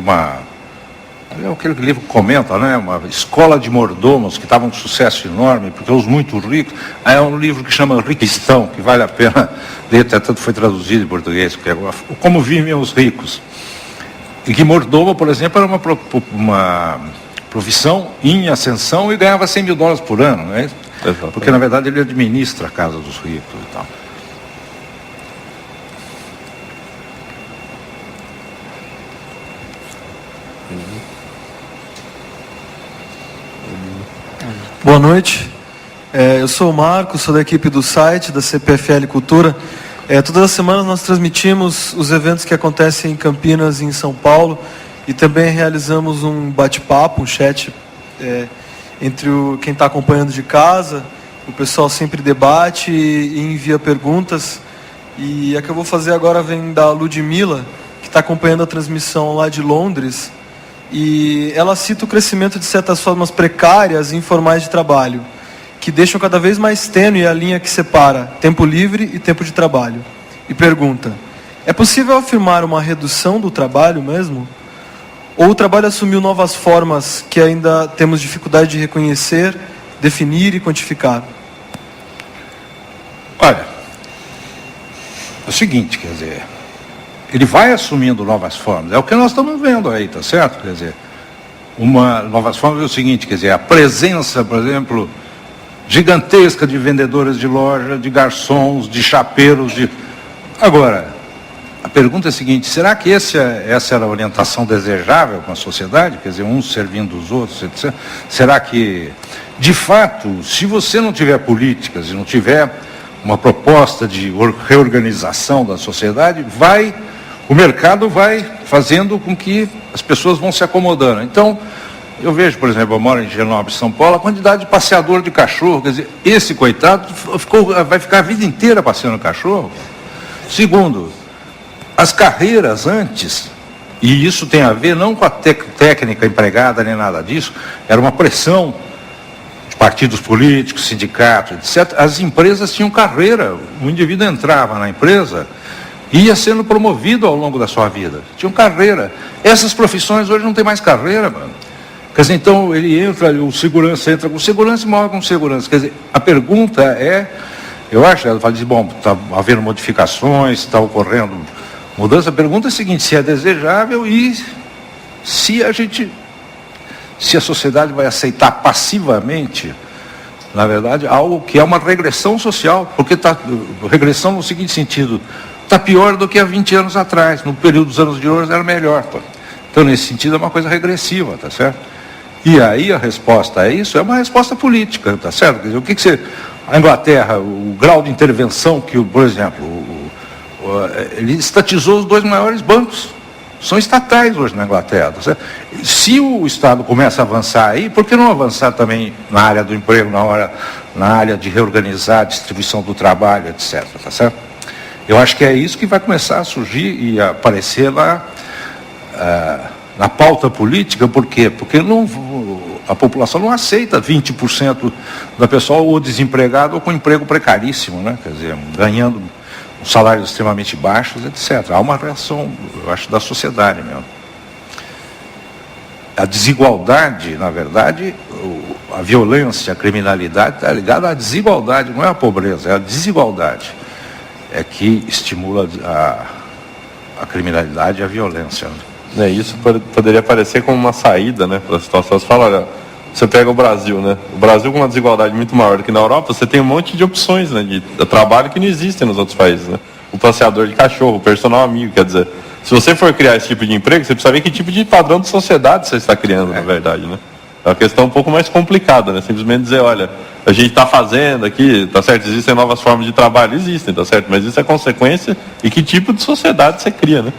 Speaker 5: aquele livro que comenta, né? Uma escola de mordomos que estava um sucesso enorme, porque os muito ricos. Aí é um livro que chama Riquistão, que vale a pena ler, até tanto foi traduzido em português, que é Como Vivem os Ricos. E que mordomo, por exemplo, era uma profissão em ascensão e ganhava $100 mil por ano, não é isso? Porque na verdade ele administra a casa dos ricos e tal.
Speaker 11: Boa noite, eu sou o Marco, sou da equipe do site da CPFL Cultura. Todas as semanas nós transmitimos os eventos que acontecem em Campinas e em São Paulo e também realizamos um bate-papo, um chat entre quem está acompanhando de casa. O pessoal sempre debate e envia perguntas. E a que eu vou fazer agora vem da Ludmila, que está acompanhando a transmissão lá de Londres. E ela cita o crescimento de certas formas precárias e informais de trabalho, que deixam cada vez mais tênue a linha que separa tempo livre e tempo de trabalho. E pergunta: é possível afirmar uma redução do trabalho mesmo? Ou o trabalho assumiu novas formas que ainda temos dificuldade de reconhecer, definir e quantificar?
Speaker 5: Olha, é o seguinte, quer dizer, ele vai assumindo novas formas, é o que nós estamos vendo aí, tá certo? Quer dizer, novas formas é o seguinte, quer dizer, a presença, por exemplo, gigantesca de vendedores de loja, de garçons, de chapeiros, Agora, a pergunta é a seguinte: será que essa era a orientação desejável com a sociedade? Quer dizer, uns servindo os outros, etc. Será que, de fato, se você não tiver políticas e não tiver uma proposta de reorganização da sociedade, o mercado vai fazendo com que as pessoas vão se acomodando. Então, eu vejo, por exemplo, eu moro em Genópolis, São Paulo, a quantidade de passeador de cachorro. Quer dizer, esse coitado vai ficar a vida inteira passeando cachorro. Segundo, as carreiras antes, e isso tem a ver não com a técnica empregada nem nada disso, era uma pressão de partidos políticos, sindicatos, etc. As empresas tinham carreira, o indivíduo entrava na empresa e ia sendo promovido ao longo da sua vida. Tinham carreira. Essas profissões hoje não tem mais carreira, mano. Quer dizer, então o segurança entra com segurança e morre com segurança. Quer dizer, a pergunta é, eu acho, ela fala assim, bom, está havendo modificações, está ocorrendo mudança. A pergunta é a seguinte: se é desejável e se a sociedade vai aceitar passivamente, na verdade, algo que é uma regressão social, porque regressão no seguinte sentido: está pior do que há 20 anos atrás, no período dos anos de ouro era melhor. Pô. Então, nesse sentido, é uma coisa regressiva, tá certo? E aí a resposta a isso é uma resposta política, tá certo? Quer dizer, a Inglaterra, o grau de intervenção que, por exemplo, ele estatizou os 2 maiores bancos, são estatais hoje na Inglaterra, tá certo? Se o Estado começa a avançar aí, por que não avançar também na área do emprego, na área de reorganizar a distribuição do trabalho, etc, tá certo? Eu acho que é isso que vai começar a surgir e a aparecer na pauta política. Por quê? Porque a população não aceita 20% da pessoa ou desempregado ou com emprego precaríssimo, né? Quer dizer, ganhando salários extremamente baixos, etc. Há uma reação, eu acho, da sociedade mesmo. A desigualdade, na verdade, a violência, a criminalidade está ligada à desigualdade, não é a pobreza, é a desigualdade. É que estimula a criminalidade e a violência.
Speaker 4: Isso poderia parecer como uma saída, né, para a situação. Você fala, olha, você pega o Brasil, né? O Brasil com uma desigualdade muito maior do que na Europa, você tem um monte de opções, né, de trabalho que não existem nos outros países, né? O passeador de cachorro, o personal amigo, quer dizer, se você for criar esse tipo de emprego, você precisa ver que tipo de padrão de sociedade você está criando, na verdade, né? É uma questão um pouco mais complicada, né? Simplesmente dizer, olha, a gente está fazendo aqui, tá certo? Existem novas formas de trabalho, existem, tá certo? Mas isso é consequência e que tipo de sociedade você cria, né?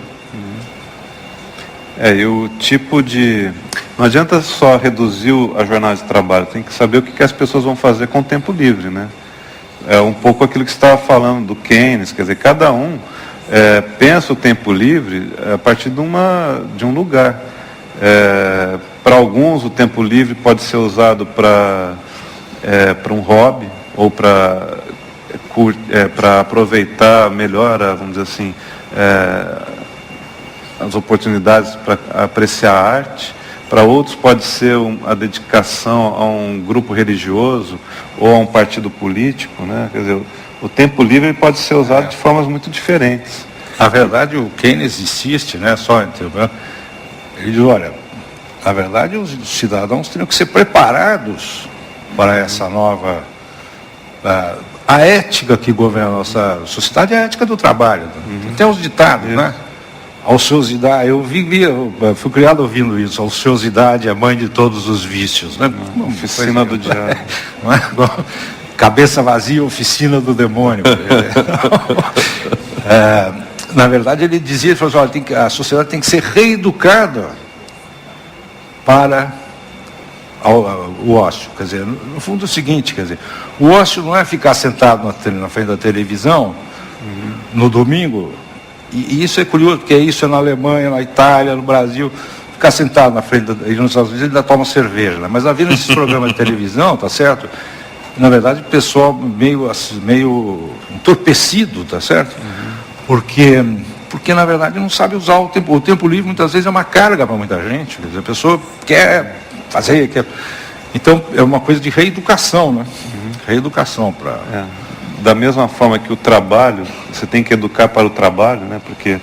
Speaker 6: E o tipo de... Não adianta só reduzir a jornada de trabalho, tem que saber o que as pessoas vão fazer com o tempo livre, né? É um pouco aquilo que você estava falando do Keynes, quer dizer, cada um pensa o tempo livre a partir de um lugar. Para alguns, o tempo livre pode ser usado para um hobby ou para aproveitar melhor, vamos dizer assim, as oportunidades para apreciar a arte. Para outros pode ser a dedicação a um grupo religioso ou a um partido político, né? Quer dizer, o tempo livre pode ser usado de formas muito diferentes.
Speaker 5: Na verdade, o Keynes insiste, né, ele diz, olha, na verdade os cidadãos teriam que ser preparados para essa nova... A ética que governa a nossa sociedade é a ética do trabalho. Tem os ditados, né? A ociosidade, eu fui criado ouvindo isso, a ociosidade é a mãe de todos os vícios, né?
Speaker 6: Oficina do diabo.
Speaker 5: Não é? Cabeça vazia, oficina do demônio. Na verdade, ele falou assim, olha, a sociedade tem que ser reeducada para o ócio. Quer dizer, no fundo é o seguinte, quer dizer, o ócio não é ficar sentado na frente da televisão no domingo. E isso é curioso, porque isso é na Alemanha, na Itália, no Brasil, ficar sentado na frente, e nos Estados Unidos ainda toma cerveja, né? Mas havia nesses programas de televisão, tá certo? Na verdade, o pessoal meio entorpecido, tá certo? Porque na verdade não sabe usar o tempo. O tempo livre muitas vezes é uma carga para muita gente, quer dizer, a pessoa quer fazer, então é uma coisa de reeducação, né? Reeducação para...
Speaker 6: Da mesma forma que o trabalho, você tem que educar para o trabalho, né? Porque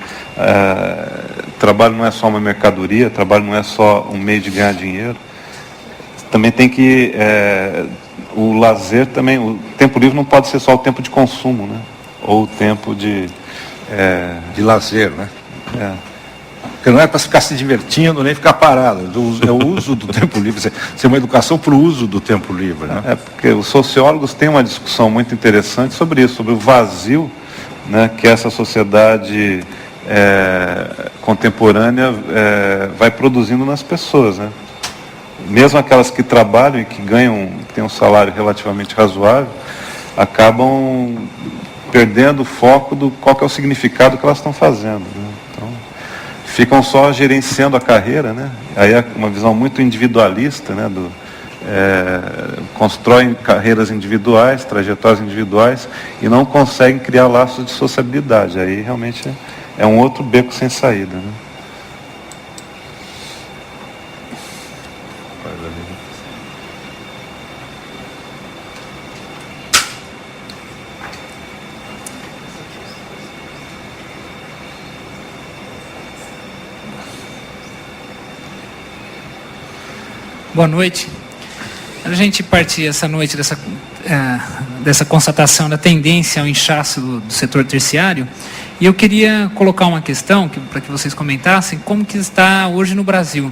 Speaker 6: trabalho não é só uma mercadoria, trabalho não é só um meio de ganhar dinheiro. Também tem que... o lazer também, o tempo livre não pode ser só o tempo de consumo, né? Ou o tempo de
Speaker 5: lazer, né? Porque não é para ficar se divertindo, nem ficar parado. É o uso do tempo livre. Ser uma educação para o uso do tempo livre, né?
Speaker 6: Porque os sociólogos têm uma discussão muito interessante sobre isso, sobre o vazio, né, que essa sociedade contemporânea vai produzindo nas pessoas, né? Mesmo aquelas que trabalham e que têm um salário relativamente razoável, acabam perdendo o foco do qual que é o significado que elas estão fazendo, né? Então, ficam só gerenciando a carreira, né? Aí é uma visão muito individualista, né? Constroem carreiras individuais, trajetórias individuais e não conseguem criar laços de sociabilidade. Aí realmente é um outro beco sem saída, né?
Speaker 12: Boa noite. A gente partir essa noite dessa constatação da tendência ao inchaço do setor terciário, e eu queria colocar uma questão para que vocês comentassem como que está hoje no Brasil.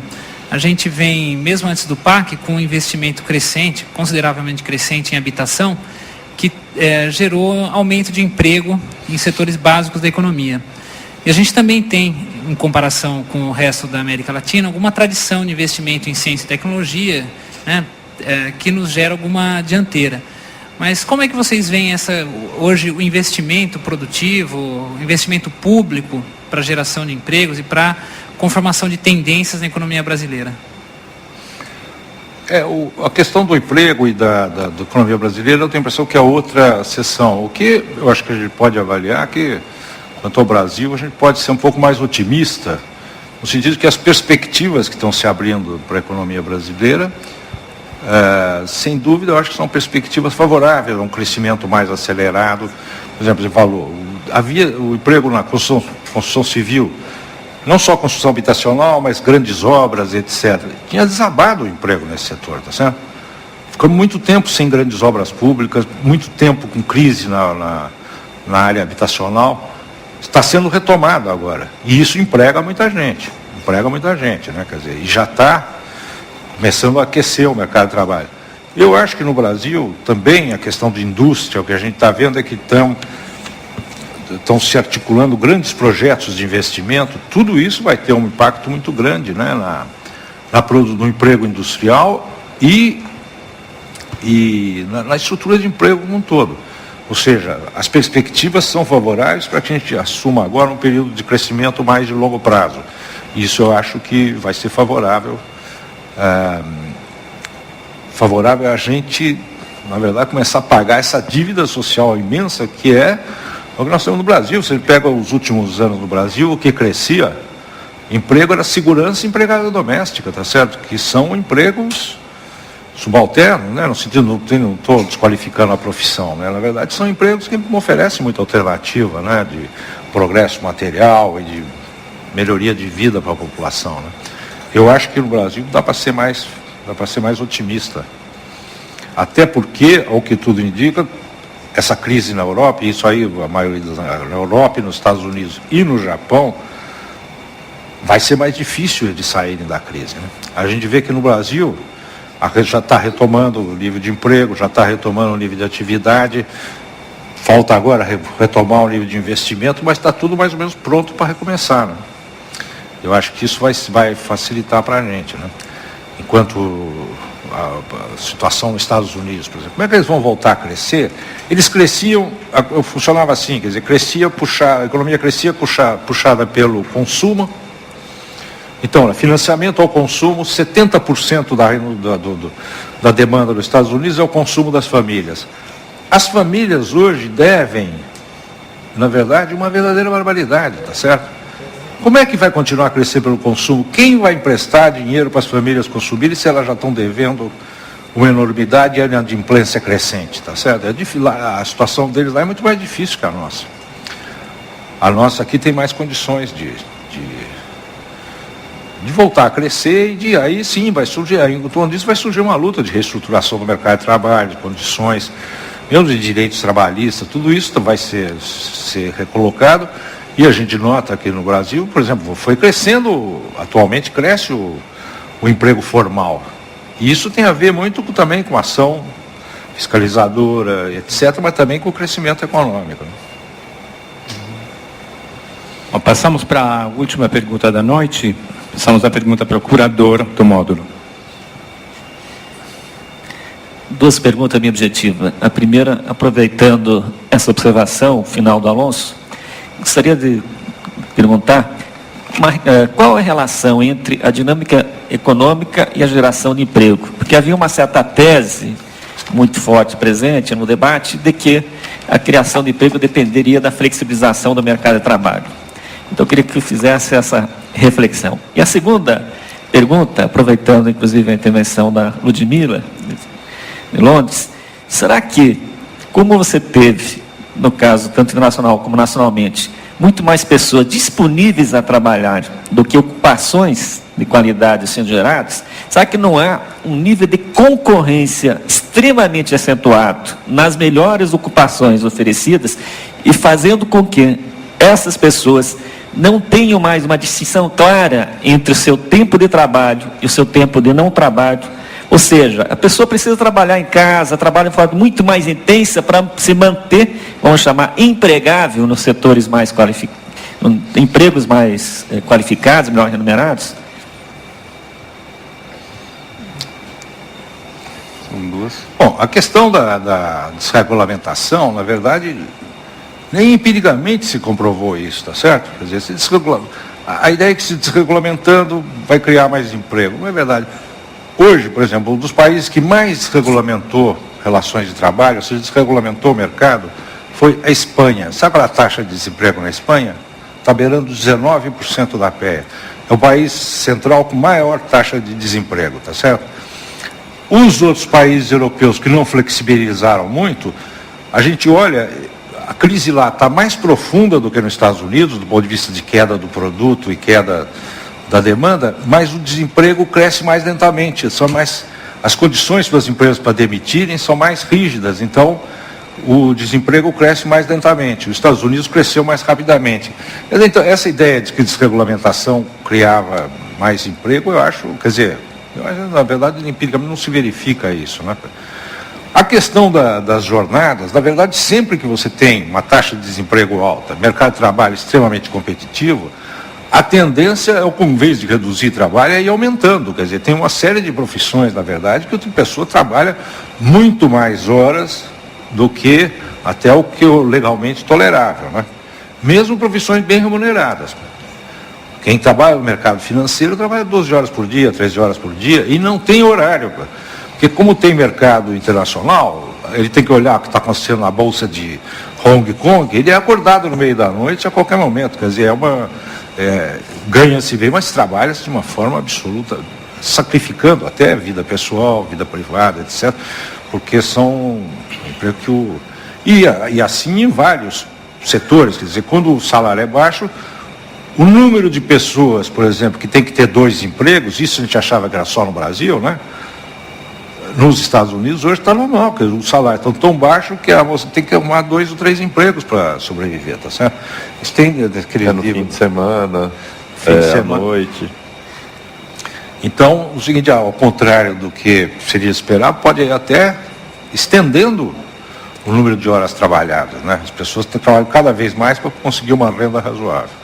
Speaker 12: A gente vem, mesmo antes do PAC, com um investimento crescente, consideravelmente crescente em habitação, que gerou aumento de emprego em setores básicos da economia. E a gente também tem, em comparação com o resto da América Latina, alguma tradição de investimento em ciência e tecnologia, né, que nos gera alguma dianteira. Mas como é que vocês veem hoje o investimento produtivo, o investimento público para a geração de empregos e para a conformação de tendências na economia brasileira?
Speaker 5: A questão do emprego e da economia brasileira, eu tenho a impressão que é outra seção. O que eu acho que a gente pode avaliar que, quanto ao Brasil, a gente pode ser um pouco mais otimista, no sentido que as perspectivas que estão se abrindo para a economia brasileira, sem dúvida, eu acho que são perspectivas favoráveis a um crescimento mais acelerado. Por exemplo, você falou, havia o emprego na construção civil, não só construção habitacional, mas grandes obras, etc. Tinha desabado o emprego nesse setor, tá certo? Ficamos muito tempo sem grandes obras públicas, muito tempo com crise na área habitacional. Está sendo retomado agora. E isso emprega muita gente, né? Quer dizer, e já está começando a aquecer o mercado de trabalho. Eu acho que no Brasil também a questão de indústria, o que a gente está vendo é que estão se articulando grandes projetos de investimento, tudo isso vai ter um impacto muito grande, né, no emprego industrial e na estrutura de emprego como um todo. Ou seja, as perspectivas são favoráveis para que a gente assuma agora um período de crescimento mais de longo prazo. Isso eu acho que vai ser favorável a gente, na verdade, começar a pagar essa dívida social imensa que é o que nós temos no Brasil. Você pega os últimos anos no Brasil, o que crescia, emprego era segurança e empregada doméstica, tá certo? Que são empregos subalternos, né? No sentido, não estou desqualificando a profissão, né? Na verdade, são empregos que não oferecem muita alternativa, né? De progresso material e de melhoria de vida para a população, né? Eu acho que no Brasil dá para ser mais otimista. Até porque, ao que tudo indica, essa crise na Europa, e isso aí a maioria na Europa e nos Estados Unidos e no Japão, vai ser mais difícil de saírem da crise, né? A gente vê que no Brasil a gente já está retomando o nível de emprego, já está retomando o nível de atividade, falta agora retomar o nível de investimento, mas está tudo mais ou menos pronto para recomeçar, né? Eu acho que isso vai facilitar para a gente, né? Enquanto a situação nos Estados Unidos, por exemplo, como é que eles vão voltar a crescer? Eles cresciam, funcionava assim, quer dizer, a economia crescia puxada pelo consumo. Então, financiamento ao consumo, 70% da demanda dos Estados Unidos é o consumo das famílias. As famílias hoje devem, na verdade, uma verdadeira barbaridade, tá certo? Como é que vai continuar a crescer pelo consumo? Quem vai emprestar dinheiro para as famílias consumirem se elas já estão devendo uma enormidade e a inadimplência crescente, tá certo? A situação deles lá é muito mais difícil que a nossa. A nossa aqui tem mais condições de voltar a crescer e aí sim vai surgir, em torno disso vai surgir uma luta de reestruturação do mercado de trabalho, de condições, mesmo de direitos trabalhistas, tudo isso vai ser recolocado. E a gente nota que no Brasil, por exemplo, foi crescendo, atualmente cresce o emprego formal. E isso tem a ver muito também com a ação fiscalizadora, etc., mas também com o crescimento econômico, né?
Speaker 2: Bom, passamos para a última pergunta da noite. Passamos a pergunta para o curador do módulo.
Speaker 3: Duas perguntas bem objetivas. A primeira, aproveitando essa observação final do Alonso, gostaria de perguntar qual é a relação entre a dinâmica econômica e a geração de emprego? Porque havia uma certa tese muito forte presente no debate de que a criação de emprego dependeria da flexibilização do mercado de trabalho. Então, eu queria que eu fizesse essa reflexão. E a segunda pergunta, aproveitando inclusive a intervenção da Ludmila, de Londres, será que, como você teve, no caso, tanto internacional como nacionalmente, muito mais pessoas disponíveis a trabalhar do que ocupações de qualidade sendo geradas, será que não há um nível de concorrência extremamente acentuado nas melhores ocupações oferecidas e fazendo com que essas pessoas não tenham mais uma distinção clara entre o seu tempo de trabalho e o seu tempo de não trabalho? Ou seja, a pessoa precisa trabalhar em casa, trabalha de forma muito mais intensa para se manter, vamos chamar, empregável nos setores mais qualificados, empregos mais qualificados, melhor remunerados?
Speaker 6: São duas.
Speaker 5: Bom, a questão da desregulamentação, na verdade, nem empiricamente se comprovou isso, tá certo? Quer dizer, a ideia é que se desregulamentando vai criar mais emprego. Não é verdade. Hoje, por exemplo, um dos países que mais regulamentou relações de trabalho, ou seja, desregulamentou o mercado, foi a Espanha. Sabe qual é a taxa de desemprego na Espanha? Está beirando 19% da PEA. É o país central com maior taxa de desemprego, tá certo? Os outros países europeus que não flexibilizaram muito, a gente olha, a crise lá está mais profunda do que nos Estados Unidos, do ponto de vista de queda do produto e queda da demanda, mas o desemprego cresce mais lentamente, as condições para as empresas para demitirem são mais rígidas, então o desemprego cresce mais lentamente. Os Estados Unidos cresceu mais rapidamente. Então, essa ideia de que desregulamentação criava mais emprego, eu acho, quer dizer, Mas, na verdade, empiricamente não se verifica isso, né? A questão das jornadas, na verdade, sempre que você tem uma taxa de desemprego alta, mercado de trabalho extremamente competitivo, a tendência é, em vez de reduzir trabalho, é ir aumentando. Quer dizer, tem uma série de profissões, na verdade, que outra pessoa trabalha muito mais horas do que até o que é legalmente tolerável, né? Mesmo profissões bem remuneradas. Quem trabalha no mercado financeiro trabalha 12 horas por dia, 13 horas por dia, e não tem horário. Porque como tem mercado internacional, ele tem que olhar o que está acontecendo na Bolsa de Hong Kong, ele é acordado no meio da noite a qualquer momento. Quer dizer, ganha-se bem, mas trabalha-se de uma forma absoluta, sacrificando até a vida pessoal, vida privada, etc., porque são emprego que e assim em vários setores. Quer dizer, quando o salário é baixo, o número de pessoas, por exemplo, que tem que ter 2 empregos, isso a gente achava que era só no Brasil, né? Nos Estados Unidos hoje está normal, porque o salário está tão baixo que a moça tem que arrumar 2 ou 3 empregos para sobreviver, tá certo? Isso tem
Speaker 4: no fim de semana, à noite.
Speaker 5: Então, o seguinte, ao contrário do que seria esperar, pode ir até estendendo o número de horas trabalhadas, né? As pessoas trabalham cada vez mais para conseguir uma renda razoável.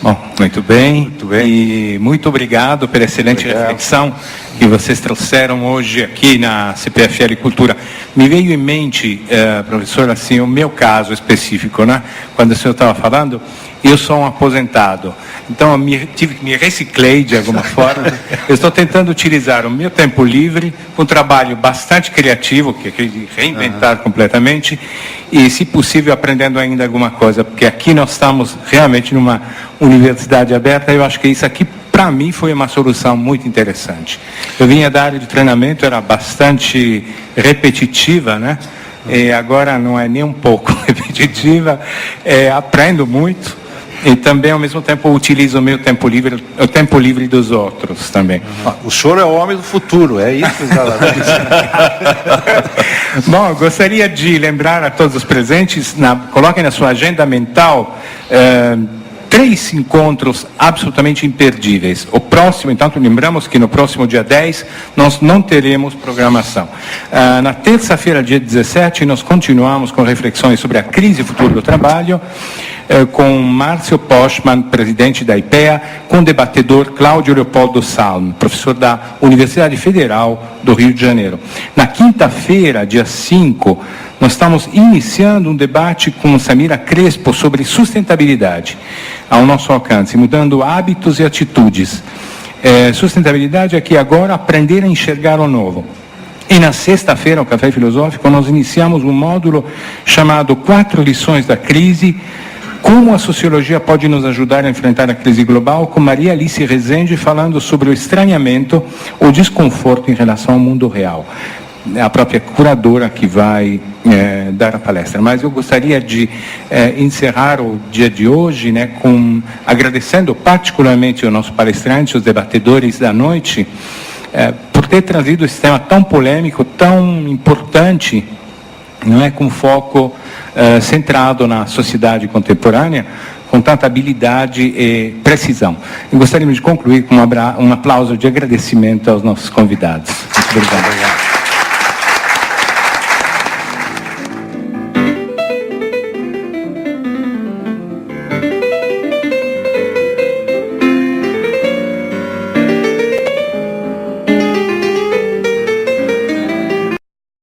Speaker 2: Bom, muito bem. E muito obrigado pela excelente reflexão que vocês trouxeram hoje aqui na CPFL Cultura. Me veio em mente, professor, assim, o meu caso específico, né? Quando o senhor estava falando, eu sou um aposentado. Então, eu tive que me reciclei de alguma forma. Eu estou tentando utilizar o meu tempo livre, um trabalho bastante criativo, que é de reinventar completamente, e, se possível, aprendendo ainda alguma coisa, porque aqui nós estamos realmente numa universidade aberta. Eu acho que isso aqui, para mim, foi uma solução muito interessante. Eu vinha da área de treinamento, era bastante repetitiva, né? E agora não é nem um pouco repetitiva, aprendo muito. E também, ao mesmo tempo, utilizo o meu tempo livre, o tempo livre dos outros também.
Speaker 5: O senhor é o homem do futuro, é isso que ela diz.
Speaker 2: Bom, eu gostaria de lembrar a todos os presentes, coloquem na sua agenda mental 3 encontros absolutamente imperdíveis. O próximo, então, lembramos que no próximo dia 10 nós não teremos programação. Na terça-feira, dia 17, nós continuamos com reflexões sobre a crise e o futuro do trabalho, com Márcio Postman, presidente da IPEA, com o debatedor Cláudio Leopoldo Salm, professor da Universidade Federal do Rio de Janeiro. Na quinta-feira, dia 5, nós estamos iniciando um debate com Samira Crespo sobre sustentabilidade ao nosso alcance, mudando hábitos e atitudes. Sustentabilidade aqui agora, aprender a enxergar o novo. E na sexta-feira, no Café Filosófico, nós iniciamos um módulo chamado 4 lições da crise, como a sociologia pode nos ajudar a enfrentar a crise global, com Maria Alice Rezende falando sobre o estranhamento ou desconforto em relação ao mundo real. É a própria curadora que vai dar a palestra. Mas eu gostaria de encerrar o dia de hoje, né, agradecendo particularmente ao nosso palestrante, os debatedores da noite, por ter trazido esse tema tão polêmico, tão importante, não é, com foco centrado na sociedade contemporânea, com tanta habilidade e precisão. Eu gostaria de concluir com um aplauso de agradecimento aos nossos convidados. Muito obrigado.